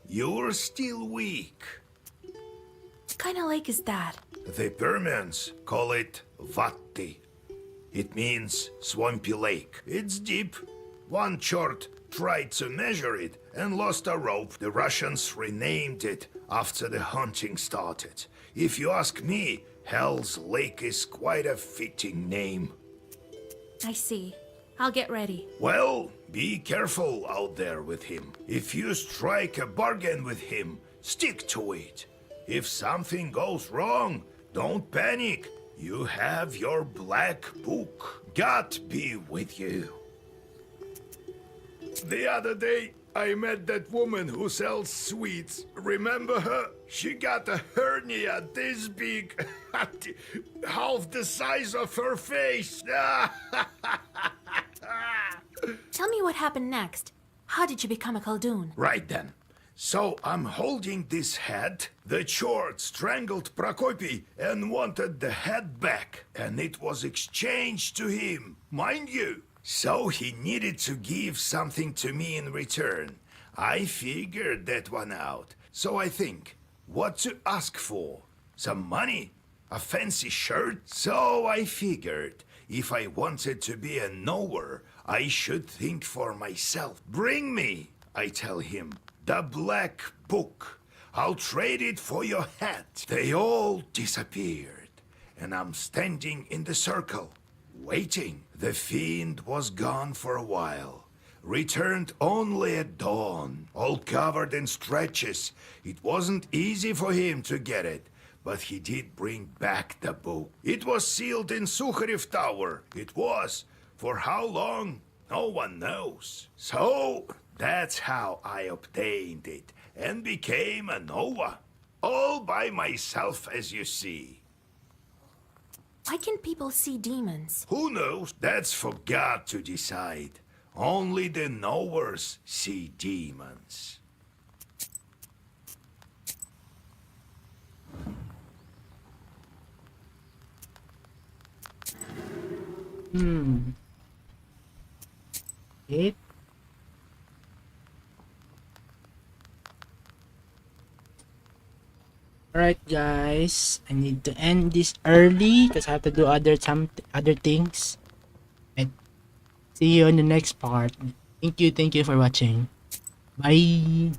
You're still weak. What kind of lake is that? The Permians call it Vatti. It means swampy lake. It's deep. One chort tried to measure it and lost a rope. The Russians renamed it after the hunting started. If you ask me, Hell's Lake is quite a fitting name. I see. I'll get ready. Well, be careful out there with him. If you strike a bargain with him, stick to it. If something goes wrong, don't panic. You have your black book. God be with you. The other day, I met that woman who sells sweets. Remember her? She got a hernia this big, half the size of her face. Tell me what happened next. How did you become a Khaldun? Right then. So I'm holding this head. The chort strangled Prokopy and wanted the head back, and it was exchanged to him, mind you. So he needed to give something to me in return. I figured that one out. So I think, what to ask for? Some money? A fancy shirt? So I figured, if I wanted to be a knower, I should think for myself. Bring me, I tell him, the black book. I'll trade it for your head. They all disappeared, and I'm standing in the circle, waiting. The fiend was gone for a while, returned only at dawn, all covered in stretches. It wasn't easy for him to get it, but he did bring back the book. It was sealed in Sukharev Tower. It was. For how long? No one knows. So, that's how I obtained it and became a Nova. All by myself, as you see. Why can people see demons? Who knows? That's for God to decide. Only the knowers see demons. Okay. Alright guys, I need to end this early because I have to do other things. And see you in the next part. Thank you for watching. Bye.